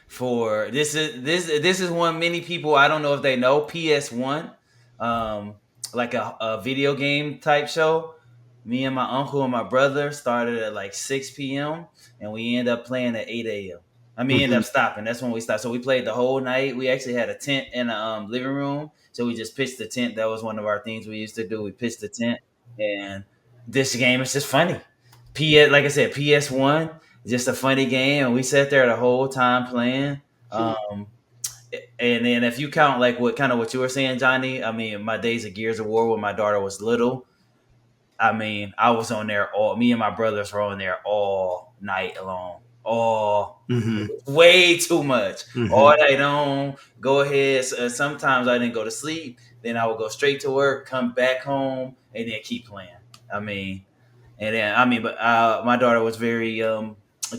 For this is one many people I don't know if they know PS1, um, like a video game type show. Me and my uncle and my brother started at like 6 p.m. and we end up playing at 8 a.m. I mean, end Mm-hmm. up stopping. That's when we stopped. So we played the whole night. We actually had a tent in a living room, so we just pitched the tent. That was one of our things we used to do. We pitched the tent, and this game is just funny. Like I said, PS1, just a funny game, and we sat there the whole time playing. Um, and then if you count like what you were saying, Johnny, I mean, my days of Gears of War when my daughter was little, I mean, I was on there all. Me and my brothers were on there all night long, all Mm-hmm. way too much, Mm-hmm. all night long. Go ahead. Sometimes I didn't go to sleep. Then I would go straight to work, come back home, and then keep playing. I mean, and then but my daughter was very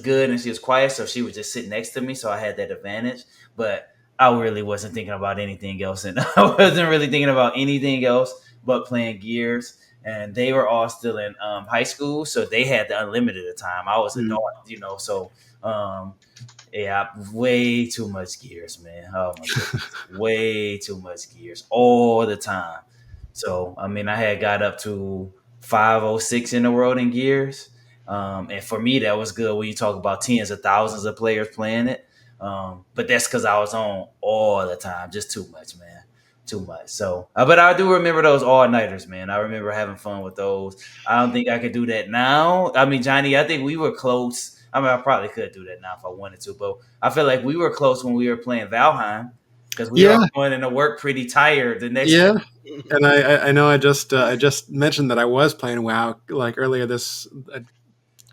good and she was quiet, so she would just sit next to me, so I had that advantage. But I really wasn't thinking about anything else, and I wasn't really thinking about anything else but playing Gears. And they were all still in high school, so they had the unlimited time. I was Mm-hmm. adult, so um, yeah, way too much Gears, man. Oh my goodness, way too much Gears all the time. So I mean, I had got up to 506 in the world in Gears, and for me that was good. When you talk about tens of thousands of players playing it, but that's because I was on all the time, just too much, man, too much. So, but I do remember those all nighters, man. I remember having fun with those. I don't think I could do that now. I mean, Johnny, I think we were close. I mean, I probably could do that now if I wanted to, but I feel like we were close when we were playing Valheim because we were Yeah, all going into work pretty tired the next yeah. day. And I know I just mentioned that I was playing WoW like earlier this a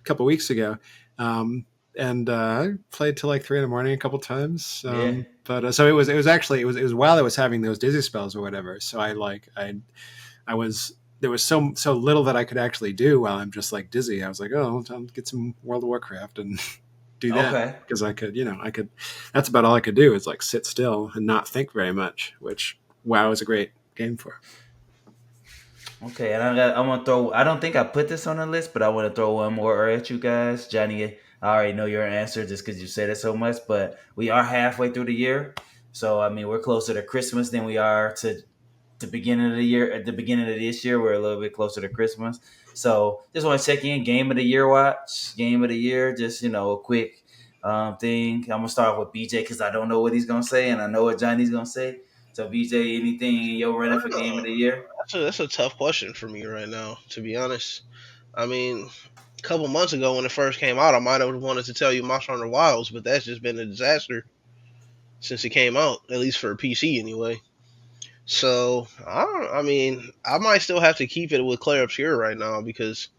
couple weeks ago, um, and I played till like 3 in the morning a couple times. Yeah. But so it was actually it was while I was having those dizzy spells or whatever. So I was there was so little that I could actually do while I'm just like dizzy. I was like, oh, I'll get some World of Warcraft and do that Okay. because I could. That's about all I could do is like sit still and not think very much, which WoW is a great game for. Okay, and I'm gonna throw. I don't think I put this on the list, but I want to throw one more at you guys, Johnny. I already know your answer just because you said it so much, but we are halfway through the year, so I mean we're closer to Christmas than we are to the beginning of the year. At the beginning of this year, we're a little bit closer to Christmas, so just want to check in. Game of the year watch. Game of the year. Just a quick thing. I'm gonna start with BJ because I don't know what he's gonna say, and I know what Johnny's gonna say. So BJ, anything you're running for game of the year? That's a tough question for me right now, to be honest. I mean, a couple months ago when it first came out, I might have wanted to tell you Monster Hunter Wilds, but that's just been a disaster since it came out, at least for a PC anyway. So I mean, I might still have to keep it with Claire Obscure right now because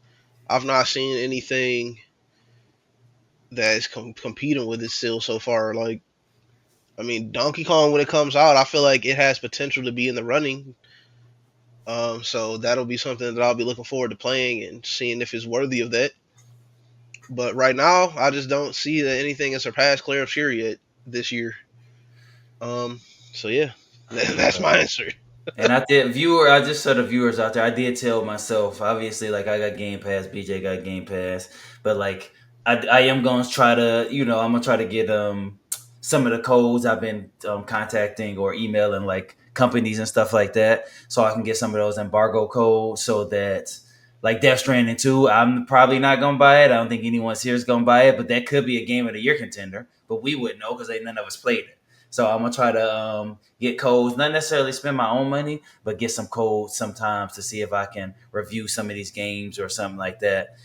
I've not seen anything that is competing with it still so far. Like, I mean, Donkey Kong when it comes out, I feel like it has potential to be in the running. So that'll be something that I'll be looking forward to playing and seeing if it's worthy of that. But right now, I just don't see that anything has surpassed Claire Obscure yet this year. Um, so yeah, that's my answer. And I did viewer. I just saw the viewers out there. I did tell myself, obviously, like I got Game Pass, BJ got Game Pass, but like I am gonna try to, I'm gonna try to get some of the codes I've been contacting or emailing like companies and stuff like that, so I can get some of those embargo codes, so that like Death Stranding 2, I'm probably not gonna buy it. I don't think anyone here is gonna buy it, but that could be a Game of the Year contender. But we wouldn't know because ain't none of us played it. So I'm gonna try to get codes, not necessarily spend my own money, but get some codes sometimes to see if I can review some of these games or something like that.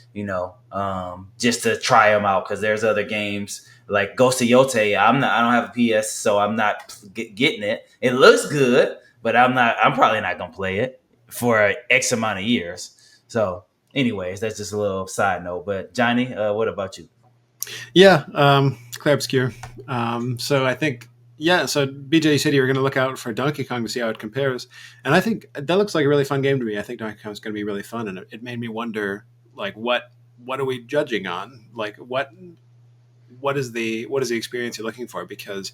Just to try them out because there's other games like Ghost of Yotei. I don't have a PS, so I'm not getting it. It looks good, but I'm not. I'm probably not gonna play it for X amount of years. So, anyways, that's just a little side note. But Johnny, what about you? Yeah, Claire Obscure. So I think, yeah, so BJ, you said you were going to look out for Donkey Kong to see how it compares. And I think that looks like a really fun game to me. I think Donkey Kong is going to be really fun. And it made me wonder, like, what are we judging on? Like, what is the experience you're looking for? Because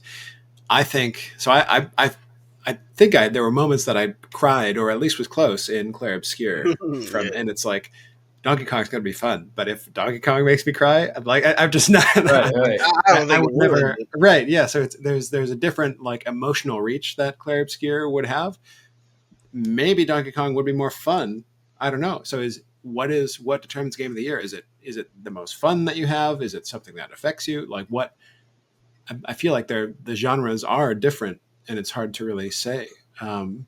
I think, so I think there were moments that I cried or at least was close in Claire Obscure Yeah. and it's like, Donkey Kong's gonna be fun, but if Donkey Kong makes me cry, I'm like, I'm just not. Right, right. I don't I think it would would. never. Right? Yeah. So there's a different like emotional reach that Claire Obscure would have. Maybe Donkey Kong would be more fun. I don't know. So what determines game of the year? Is it the most fun that you have? Is it something that affects you? Like what? I feel like the genres are different, and it's hard to really say. Um,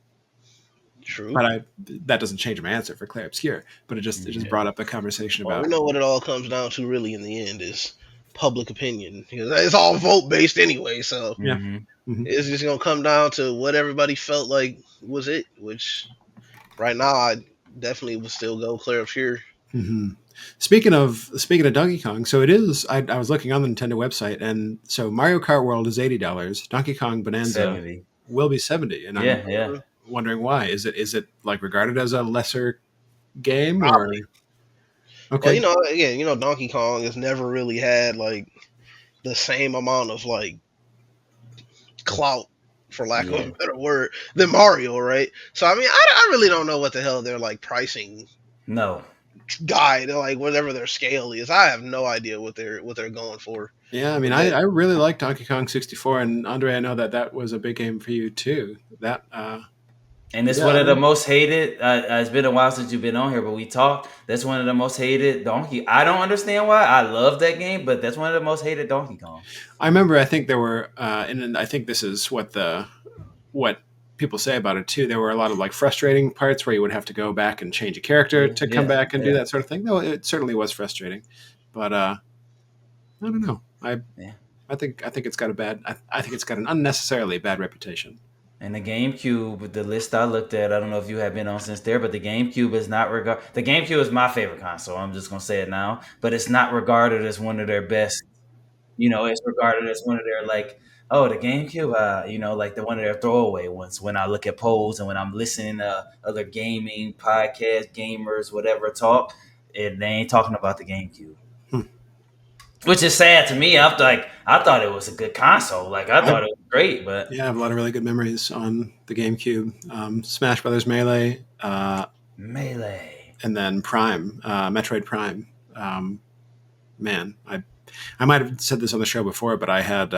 True. but that doesn't change my answer for Claire Obscure. But it just Yeah. brought up a conversation Well, we about. know what it all comes down to, really, in the end, is public opinion. Because it's all vote based anyway, so Yeah. Mm-hmm. Mhm. it's just gonna come down to what everybody felt like was it. Which right now, I definitely would still go Claire Obscure. hmm Speaking of Donkey Kong, so it is. I was looking on the Nintendo website, and so Mario Kart World is $80. Donkey Kong Bonanza 70. will be 70, and I'm Yeah, yeah. wondering why. Is it like regarded as a lesser game Probably. or Well, okay? again, Donkey Kong has never really had like the same amount of like clout, for lack of Yeah. a better word, than Mario, right? So I mean, I really don't know what the hell they're like pricing No. guide, like whatever their scale is. I have no idea what they're going for Yeah, I mean, with I, that. I really like Donkey Kong 64, and Andre, I know that was a big game for you too. That And it's yeah, one of the most hated. It's been a while since you've been on here, but we talked. That's one of the most hated Donkey. I don't understand why. I love that game, but that's one of the most hated Donkey Kongs. I remember. I think there were, and I think this is what people say about it too. There were a lot of like frustrating parts where you would have to go back and change a character Yeah, to come yeah, back and do yeah, that sort of thing. No, it certainly was frustrating, but I don't know. yeah. I think it's got a bad. I think it's got an unnecessarily bad reputation. And the GameCube, the list I looked at, I don't know if you have been on since there, but the GameCube is not regard. The GameCube is my favorite console. I'm just gonna say it now, but it's not regarded as one of their best. It's regarded as one of their like, oh, the GameCube, like the one of their throwaway ones. When I look at polls and when I'm listening to other gaming podcast gamers, whatever talk, they ain't talking about the GameCube, Hmm. which is sad to me. I thought it was a good console. Like I I thought it was great, but Yeah, I have a lot of really good memories on the GameCube. Smash Brothers Melee, Melee. and then Prime, Metroid Prime. Man, I might have said this on the show before, but I had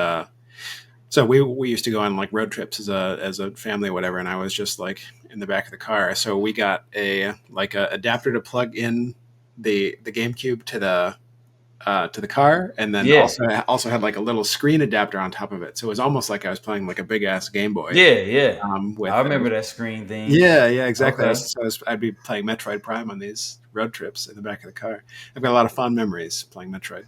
So we used to go on like road trips as a family or whatever, and I was just like in the back of the car. So we got a adapter to plug in the GameCube to the car, and then Yeah, also had like a little screen adapter on top of it. So it was almost like I was playing like a big ass Game Boy. yeah, yeah. I With remember that screen thing. Yeah, yeah, exactly. Okay. I'd be playing Metroid Prime on these road trips in the back of the car. I've got a lot of fond memories playing Metroid.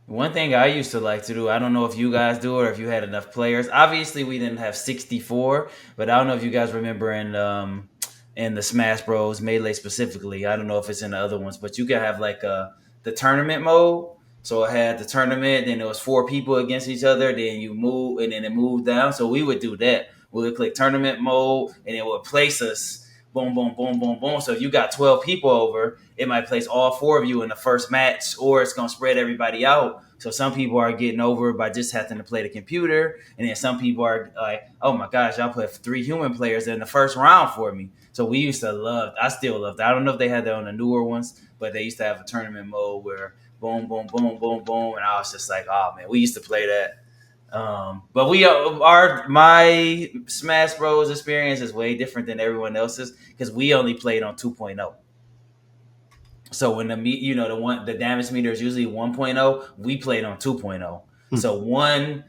One thing I used to like to do, I don't know if you guys do or if you had enough players. Obviously, we didn't have 64, but I don't know if you guys remember in the Smash Bros. Melee specifically. I don't know if it's in the other ones, but you could have like the tournament mode. So it had the tournament, then it was four people against each other, then you move, and then it moved down. So we would do that. We would click tournament mode, and it would place us boom, boom, boom, boom, boom. So if you got 12 people over, it might place all four of you in the first match, or it's gonna spread everybody out. So some people are getting over by just having to play the computer, and then some people are like, "Oh my gosh, y'all put three human players in the first round for me." So we used to love. I still love that. I don't know if they had that on the newer ones, but they used to have a tournament mode where boom, boom, boom, boom, boom, and I was just like, "Oh man, we used to play that." But we our my Smash Bros experience is way different than everyone else's because we only played on 2.0. So when the damage meter is usually 1.0, we played on 2.0. Hmm. So one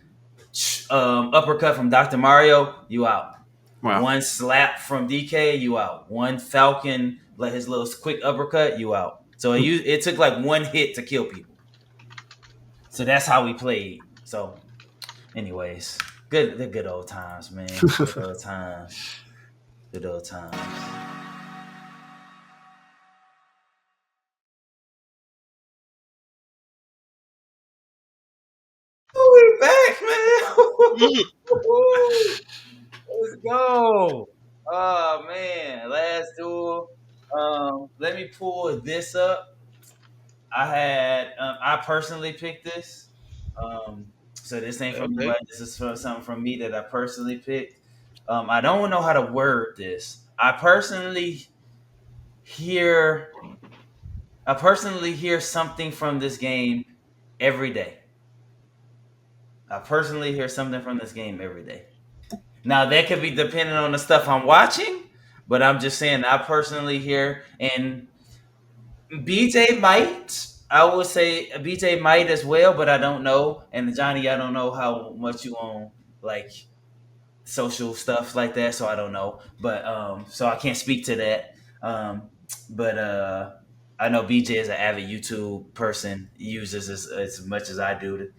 uppercut from Dr. Mario, you out. Wow. One slap from DK, you out. One Falcon, like his little quick uppercut, you out. So Hmm. it took like one hit to kill people. So that's how we played. So, anyways, the good old times, man. Good old times. Good old times. We back, man. Mhm. Let's go. Oh man, last duel. Let me pull this up. I personally picked this. So this ain't from Okay. nobody. This is something from me that I personally picked. I don't know how to word this. Hear I personally hear something from this game every day. I personally hear something from this game every day. Now that could be depending on the stuff I'm watching, but I'm just saying I personally hear and BJ might. I would say BJ might as well, but I don't know. And Johnny, I don't know how much you own like social stuff like that, so I don't know. But so I can't speak to that. But I know BJ is an avid YouTube person, he uses as much as I do.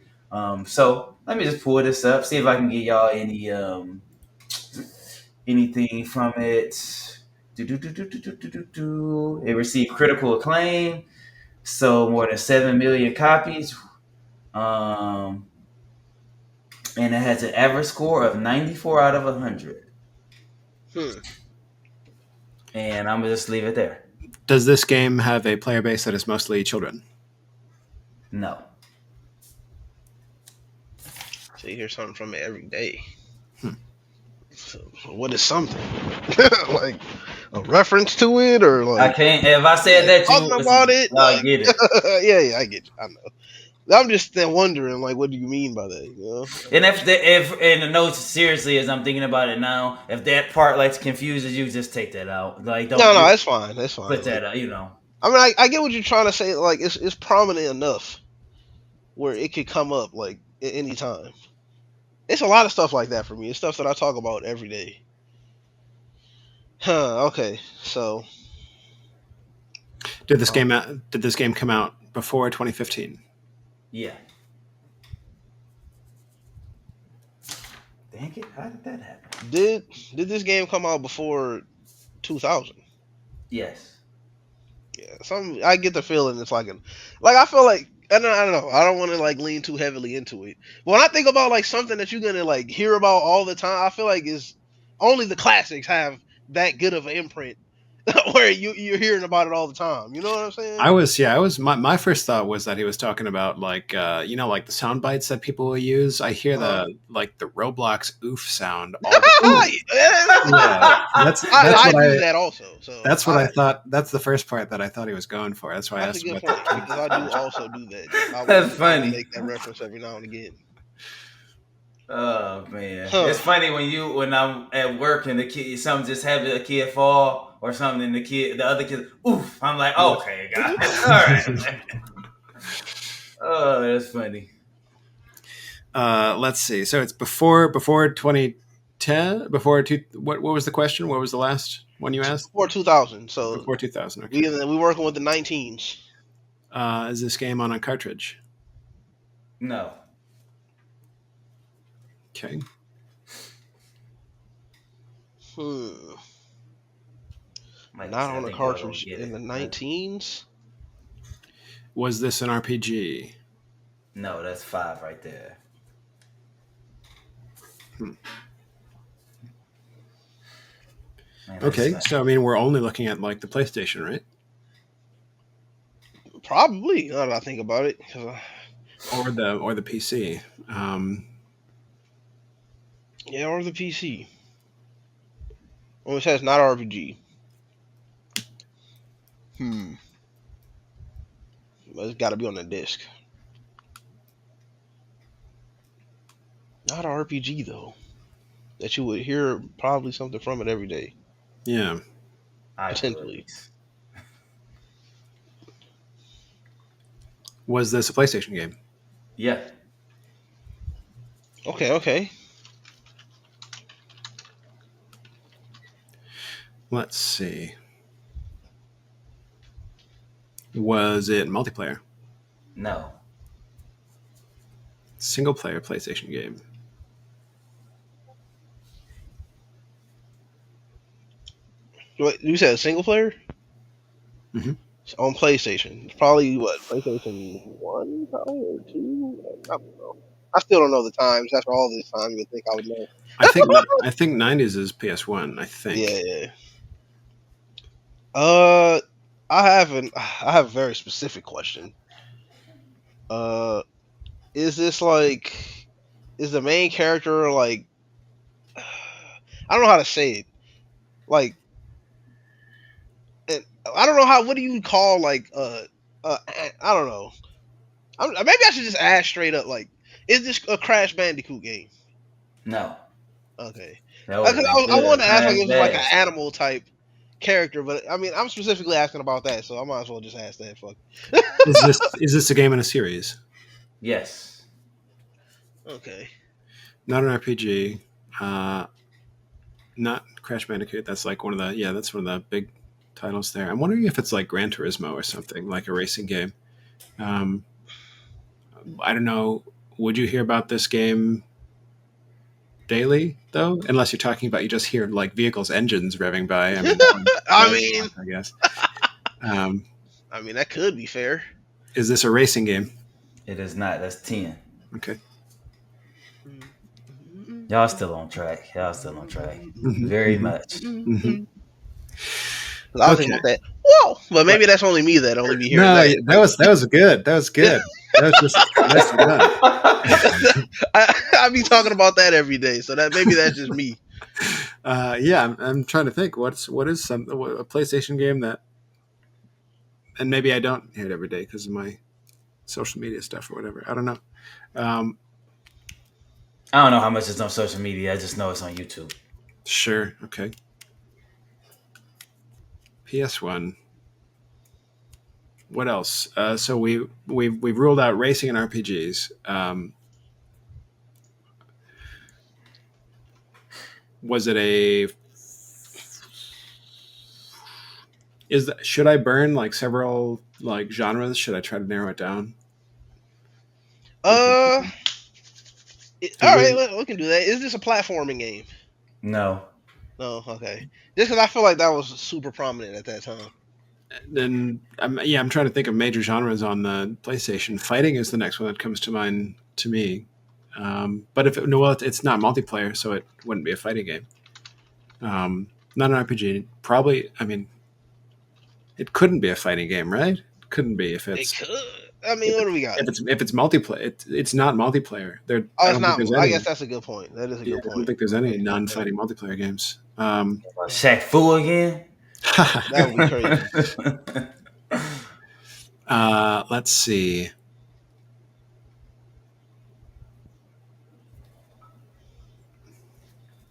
So let me just pull this up, see if I can get y'all anything from it. It received critical acclaim, so more than 7 million copies. Um, and it has an average score of 94 out of 100. Hmm. And I'm gonna just leave it there. Does this game have a player base that is mostly children? No, So you hear something from it every day. Hmm. So what is something? Like a reference to it, or I like can't. If I said like that, talking about it? I'll Like get it. yeah, yeah, I get you. I know. I'm just then wondering, like, what do you mean by that? You know? And if and the notes seriously as I'm thinking about it now, if that part like confuses you, just take that out. Like No, don't no, just it's fine. It's fine. put Like, that out. You know. I mean, I get what you're trying to say. Like, it's prominent enough where it could come up like at any time. It's a lot of stuff like that for me. It's stuff that I talk about every day. Huh. Okay. So um, Did this game come out before 2015? Yeah. Dang it! How did that happen? did did this game come out before 2000? Yes. Yeah. Some I get the feeling it's like I feel like I don't know. I don't want to like lean too heavily into it. But when I think about like something that you're gonna like hear about all the time, I feel like is only the classics have that good of an imprint where you're hearing about it all the time. You know what I'm saying? I was my first thought was that he was talking about like like the sound bites that people will use. I hear Uh-huh. the Roblox oof sound all the Ooh. time. Yeah, I do that also. So that's what I thought. That's the first part that I thought he was going for. That's why I that's a asked good about the point because I do kid. also do that. That's I will funny. make that reference every now and again. Oh man, Huh. it's funny when I'm at work and the kid something just happened, a kid fall or something, and the other kid, oof. I'm like, Yeah. okay, guys, all right. Oh, that's funny. Let's see. So it's before 2010. What was the question? What was the last one you asked? Before 2000. So Before 2000. Okay. we working with the 19s. Is this game on a cartridge? No, Okay. Hmm. Mikey Not said, I on a think y'all gonna cartridge get in it. the 19s. Was this an RPG? No, that's five right there. Hmm. Man, that's Okay. So I mean, we're only looking at like the PlayStation, right? Probably. Now that I think about it, 'cause, Or the PC. yeah, or the PC. Oh, it says not RPG. Hmm. But it's got to be on the disc. Not a RPG though. That you would hear probably something from it every day, Yeah. I do at potentially. least. Was this a PlayStation game? Yeah, Okay, okay. Let's see. Was it multiplayer? no, Single player PlayStation game. What you said? Single player Hmm. on PlayStation. It's probably what PlayStation 1, probably or two. I don't know. I still don't know the times. After all this time, you'd think I would know. I think 90s is PS1. I Yeah, think. yeah. Uh, I have a very specific question. Uh, is this like, is the main character like, I don't know how to say it. Like, I don't know how. What do you call like, I don't know. Maybe I should just ask straight up. Like, is this a Crash Bandicoot game? no. Okay. That would have Because been I good. wanted to ask like Crash it was like an Bash. animal type character, but I mean I'm specifically asking about that, so I might as well just ask that. Fuck. Is this a game in a series? Yes. Okay. Not an RPG. Not Crash Bandicoot. That's like that's one of the big titles there. I'm wondering if it's like Gran Turismo or something, like a racing game. Um, I don't know. Would you hear about this game daily though? Unless you're talking about you just hear like vehicles' engines revving by. I mean, I that mean, counts, I guess. Um, I mean that could be fair. is this a racing game? It is not. That's 10. Okay. Y'all still on track. Y'all still on track. Hmm. Very Hmm. much. Hmm. 'Cause I was thinking Okay. about that. Whoa! But But maybe that's only me that only be hearing no, that. that was good. That was good. That was just nicely done. I be talking about that every day, so that maybe that's just me. Yeah, I'm trying to think. What is a PlayStation game that, and maybe I don't hear it every day because of my social media stuff or whatever. I don't know. Um, I don't know how much it's on social media. I just know it's on YouTube. sure. Okay. PS1. What else? So we've ruled out racing and RPGs. Was it a? Should I burn like several like genres? Should I try to narrow it down? What do you Uh, think? all Because right, we can do that. Is this a platforming game? No. No, okay. Just because I feel like that was super prominent at that time. then I'm trying to think of major genres on the PlayStation. Fighting is the next one that comes to mind to me. But if no, well, it's not multiplayer, so it wouldn't be a fighting game. Not an RPG. Probably. I mean, it couldn't be a fighting game, right? It couldn't be if It it's could. I mean, if what do it's we got? if it's multiplayer. It's not multiplayer. There, Oh, I it's don't think not. there's I guess any. that's a good point. That is a Yeah, good I don't point. think there's any Okay, okay. non-fighting multiplayer games. Shaq Fu again? That would be crazy. Let's see.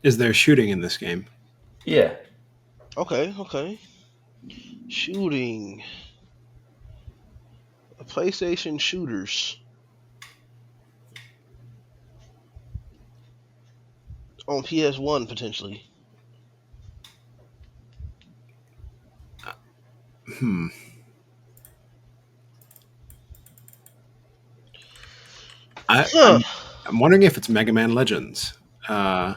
Is there shooting in this game? Yeah. Okay, okay. Shooting. PlayStation shooters on PS1 potentially. Hmm. I, Huh. I'm I'm wondering if it's Mega Man Legends. Uh,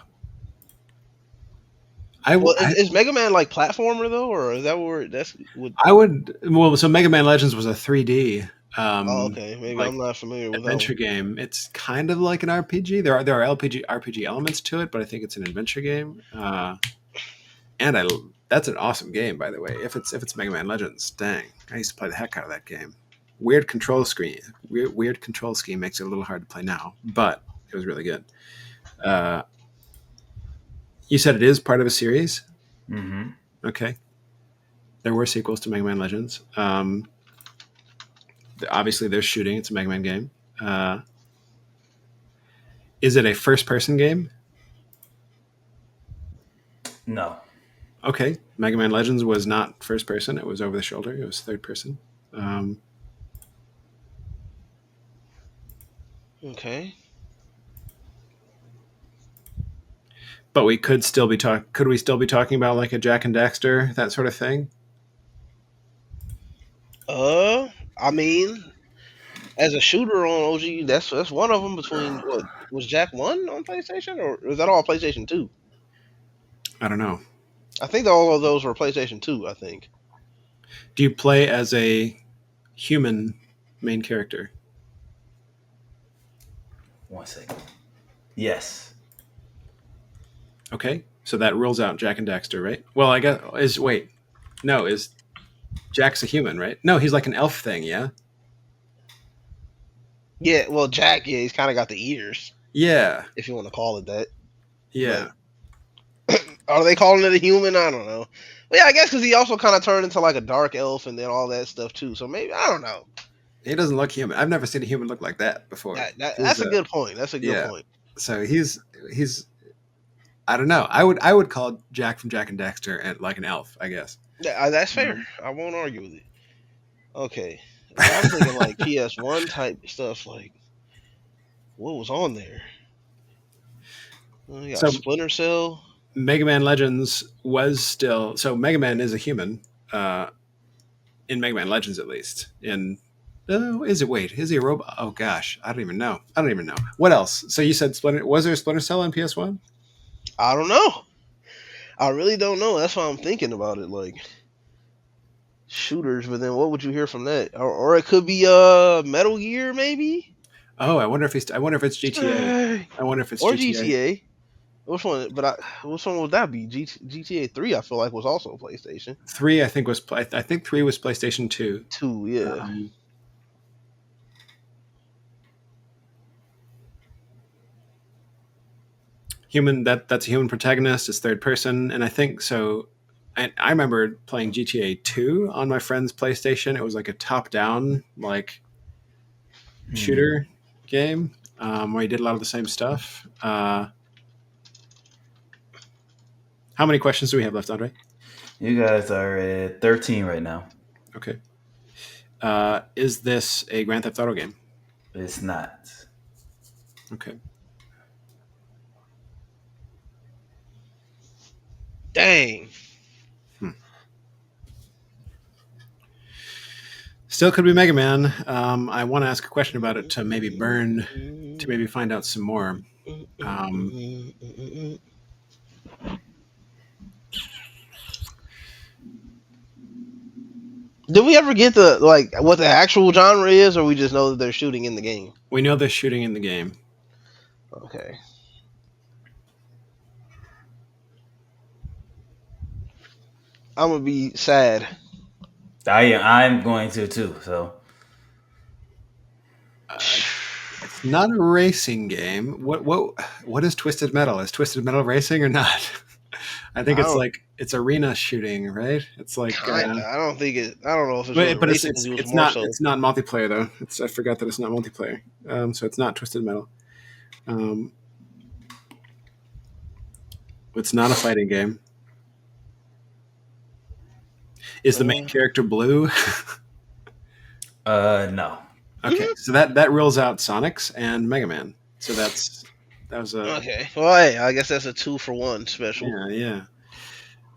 Well, I is Mega Man like platformer though, or is that where that's would? I would well. So Mega Man Legends was a 3D Oh, okay. Maybe like I'm not familiar with that adventure one. game. It's kind of like an RPG. There are RPG elements to it, but I think it's an adventure game. And I That's an awesome game, by the way. If it's Mega Man Legends, dang, I used to play the heck out of that game. Weird control scheme makes it a little hard to play now, but it was really good. Uh, you said it is part of a series. Mm-hmm. Okay, there were sequels to Mega Man Legends. Obviously, there's shooting. It's a Mega Man game. Uh, is it a first-person game? No. Okay, Mega Man Legends was not first-person. It was over the shoulder. It was third-person. Um, Okay. but we could still be talk. Could we still be talking about like a Jack and Daxter, that sort of thing? I mean, as a shooter on OG, that's one of them. Between what was Jack one on PlayStation, or was that all PlayStation 2? I don't know. I think all of those were PlayStation 2. I think. Do you play as a human main character? One second. Yes. Okay, so that rules out Jack and Daxter, right? Well, I guess is wait, no, is Jack's a human, right? No, he's like an elf thing, yeah. Yeah, well, Jack, yeah, he's kind of got the ears, Yeah, if you want to call it that. But yeah. are they calling it a human? I don't know. But yeah, I guess because he also kind of turned into like a dark elf and then all that stuff too. So maybe I don't know. He doesn't look human. I've never seen a human look like that before. He's That's a good point. That's a good yeah. point. So he's I don't know. I would call Jack from Jack and Daxter and like an elf, I guess. Yeah, that's fair. Um, I won't argue with it. Okay, but I'm thinking like PS1 type stuff. Like what was on there? You got so Splinter Cell. Mega Man Legends was still so Mega Man is a human. In Mega Man Legends at least. In is it? Wait, is he a robot? Oh gosh, I don't even know. I don't even know. What else? So you said Splinter? Was there a Splinter Cell on PS1? I don't know. I really don't know. That's why I'm thinking about it. Like shooters, but then what would you hear from that? Or it could be Metal Gear maybe. Oh, I wonder if he's. I wonder if it's GTA. I wonder if it's Or GTA. GTA. Which one? Which one would that be? GTA 3. I feel like was also PlayStation Three, I think was. I think three was PlayStation 2. 2. Yeah. Um, human. That's a human protagonist. It's third person, and I think so. I remember playing GTA 2 on my friend's PlayStation. It was like a top-down like Hmm. shooter game where you did a lot of the same stuff. How many questions do we have left, Andre? You guys are at 13 right now. Okay. Is this a Grand Theft Auto game? It's not. Okay. Dang. Hmm. Still could be Mega Man. I want to ask a question about it to maybe find out some more. Um, Did we ever get the like what the actual genre is, or we just know that they're shooting in the game? we know there's shooting in the game. Okay. I'm gonna be sad. I'm going to too. So It's not a racing game. What is Twisted Metal? Is Twisted Metal racing or not? I think I it's don't like it's arena shooting, right? It's like kinda. I don't think it. I don't know if it's really but racing because it was it's more not so. multiplayer though. I forgot that it's not multiplayer. So it's not Twisted Metal. Um, It's not a fighting game. Is the main Uh, character blue? No. Okay, so that rules out Sonics and Mega Man. So that was a okay. Well, hey, I guess that's a 2-for-1 special. yeah, yeah.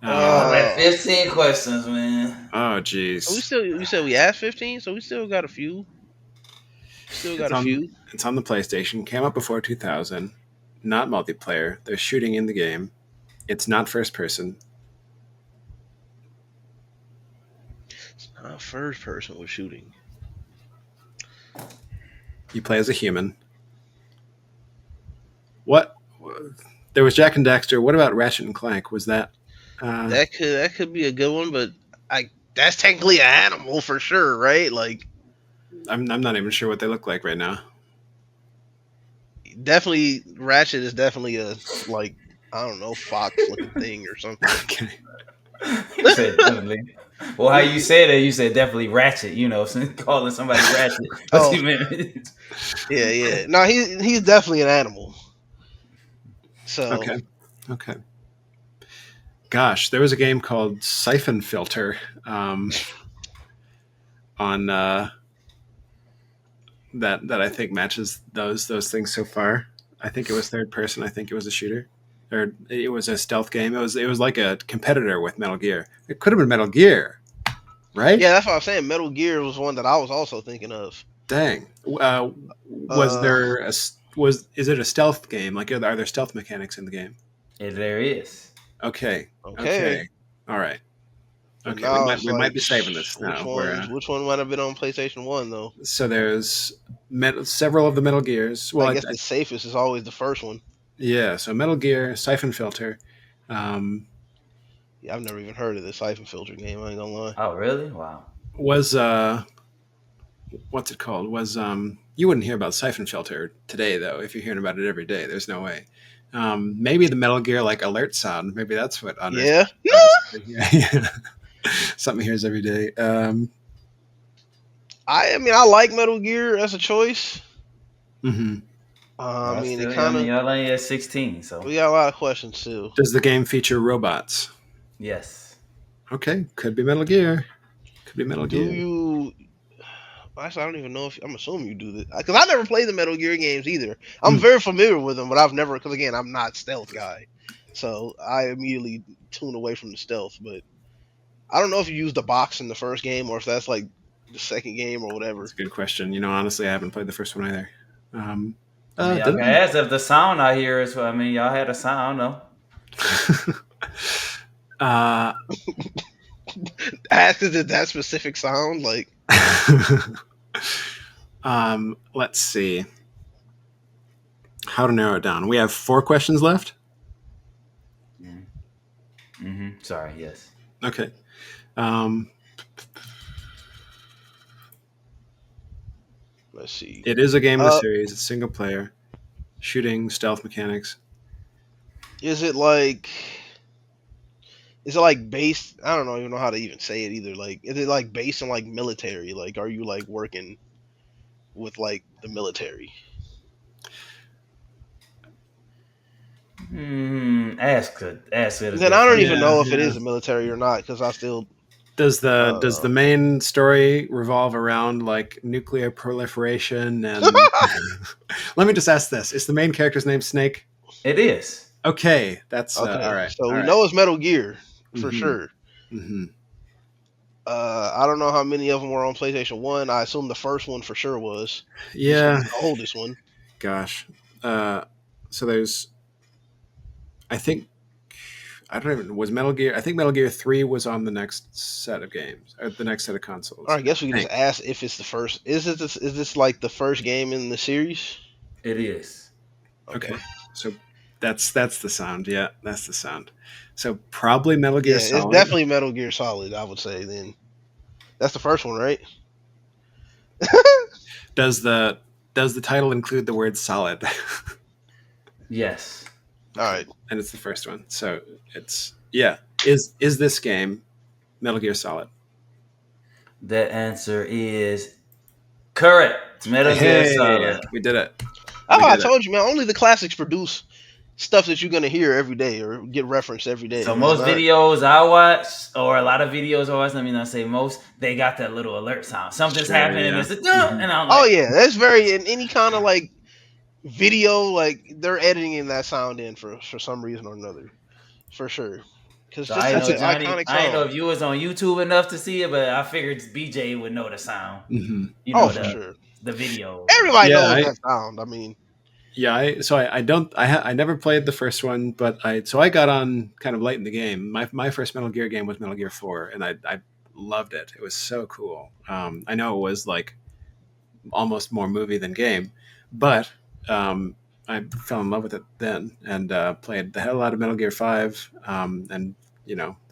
I'm at Uh, 15 questions, man. Oh, so we jeez. still, you said we asked 15, so we still got a few. Still got It's a on few. it's on the PlayStation. Came out before 2000. Not multiplayer. There's shooting in the game. It's not first person. First person was shooting. You play as a human. What? There was Jack and Daxter. What about Ratchet and Clank? Was that? Uh, That could be a good one, but I that's technically an animal for sure, right? Like I'm not even sure what they look like right now. definitely Ratchet is definitely a like I don't know fox looking thing or something. Okay. You said definitely. Well, how you said it, you said definitely ratchet. You know, calling somebody ratchet. What Oh you meant? yeah, yeah. No, he's definitely an animal. So Okay. Okay. Gosh, there was a game called Siphon Filter on that I think matches those things so far. I think it was third person. I think it was a shooter, or it was a stealth game. It was like a competitor with Metal Gear. It could have been Metal Gear, right? yeah, that's what I'm saying. Metal Gear was one that I was also thinking of. Dang. Was Uh, there a was is it a stealth game? Like are there stealth mechanics in the game? Yeah, there is. Okay. okay. Okay. All right. So Okay. We now might it's we might like be saving this now. Where which one might have been on PlayStation One though? so there's several of the Metal Gears. Well, I guess the safest is always the first one. yeah. So Metal Gear, Siphon Filter, um, Yeah, I've never even heard of this Siphon Filter game. I ain't gonna lie. Oh, really? Wow. was what's it called? Was you wouldn't hear about Siphon Filter today though if you're hearing about it every day. There's no way. Maybe the Metal Gear like alert sound. Maybe that's what honors. Yeah. Yeah, yeah. Something hears every day. I mean, I like Metal Gear as a choice. Mhm. I Y'all mean, it still, I kind mean, of y'all only at 16, so we got a lot of questions too. Does the game feature robots? yes. Okay, could be Metal Gear. Could be Metal Do Gear. you? Actually, I don't even know if I'm assuming you do this because I never played the Metal Gear games either. I'm Mm. very familiar with them, but I've never because again, I'm not stealth guy, so I immediately tune away from the stealth. But I don't know if you use the box in the first game or if that's like the second game or whatever. That's a good question. Honestly, I haven't played the first one either. Um, I mean, y'all did can ask if the sound I hear is. I mean, y'all had a sound, I don't know. I? Ask is it that specific sound? Like, Let's see how to narrow it down. We have 4 questions left. Sorry. Yes. Okay. Um, let's see. it is a game in the Uh, series. It's single player, shooting, stealth mechanics. is it like? Is it like based? I don't know even know how to even say it either. Like, is it like based on like military? Like, are you like working with like the military? Ask it a Then I don't different. even Yeah, know if it yeah. is a military or not because I still. Does the main story revolve around like nuclear proliferation and? Let me just ask this: is the main character's name Snake? It is. Okay, that's all Okay, right. so All we right. know it's Metal Gear for Mm-hmm. sure. Mm-hmm. I don't know how many of them were on PlayStation One. I assume the first one for sure was, just because Yeah. it's the oldest one. Gosh. Uh, so there's, I think, I don't even was Metal Gear. I think Metal Gear 3 was on the next set of games or the next set of Or consoles. I guess we I can just think. ask if it's the first. Is this like the first game in the series? It is. Okay. Okay. So that's the sound. Yeah, that's the sound. So probably Metal Gear Yeah, it's Solid. definitely Metal Gear Solid. I would say then. That's the first one, right? Does the title include the word solid? Yes. All Okay. right. And it's the first one. So it's yeah. Is this game Metal Gear Solid? That answer is correct. Metal Gear Hey, Solid. we did it. We Oh, I did it. told you, man. Only the classics produce stuff that you're gonna hear every day or get referenced every day. So And it's most not videos I watch, or a lot of videos I watch, let me not say most, they got that little alert sound. Something's Sure. happening, Yeah. it's a duh, Hmm. and I'm oh like, yeah, that's very in any kind of like video, like they're editing that sound in for some reason or another. For sure. Cause so just I it's That's know an ex- Johnny. iconic I didn't know song. if you was on YouTube enough to see it, but I figured BJ would know the sound. mhm. You Oh, know for Yeah. sure. the videos and Everybody Yeah. knows that sound. I mean, Yeah, I don't I never played the first one, but I got on kind of late in the game. My first Metal Gear game was Metal Gear 4, and I loved it. It was so cool. I know it was like almost more movie than game, but I fell in love with it then and played the hell out of Metal Gear 5. And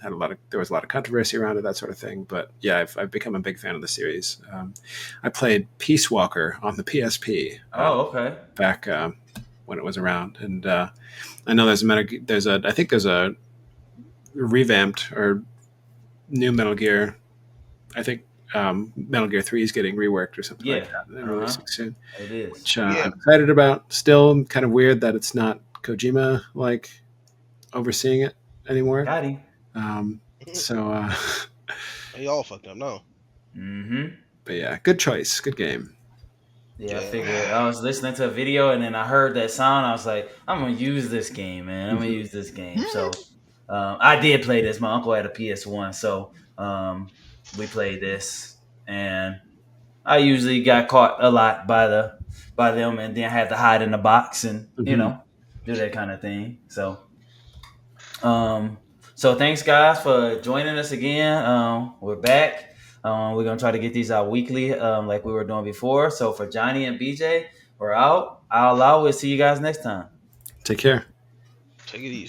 had a lot of there was a lot of controversy around it, that sort of thing. But yeah, I've become a big fan of the series. I played Peace Walker on the PSP. oh, okay, Back when it was around. And I know I think there's a revamped or new Metal Gear. I think Metal Gear 3 is getting reworked or something like yeah, that and uh huh, releasing soon, it is. which yeah. I'm excited about. Still kind of weird that it's not Kojima like overseeing it anymore. Got him. Um, so, They all fucked up. No. Mm-hmm. but yeah, good choice, good game. Yeah, I Yeah. figured I was listening to a video and then I heard that sound. I was like, I'm gonna use this game, man. I'm gonna Mhm. use this game. So I did play this. My uncle had a PS1, so we played this, and I usually got caught a lot by them, and then I had to hide in the box and Mhm. do that kind of thing. Um, so thanks guys for joining us again. We're back. We're gonna try to get these out weekly, like we were doing before. So for Johnny and BJ, we're out. I'll allow. We'll see you guys next time. Take care. Take it easy.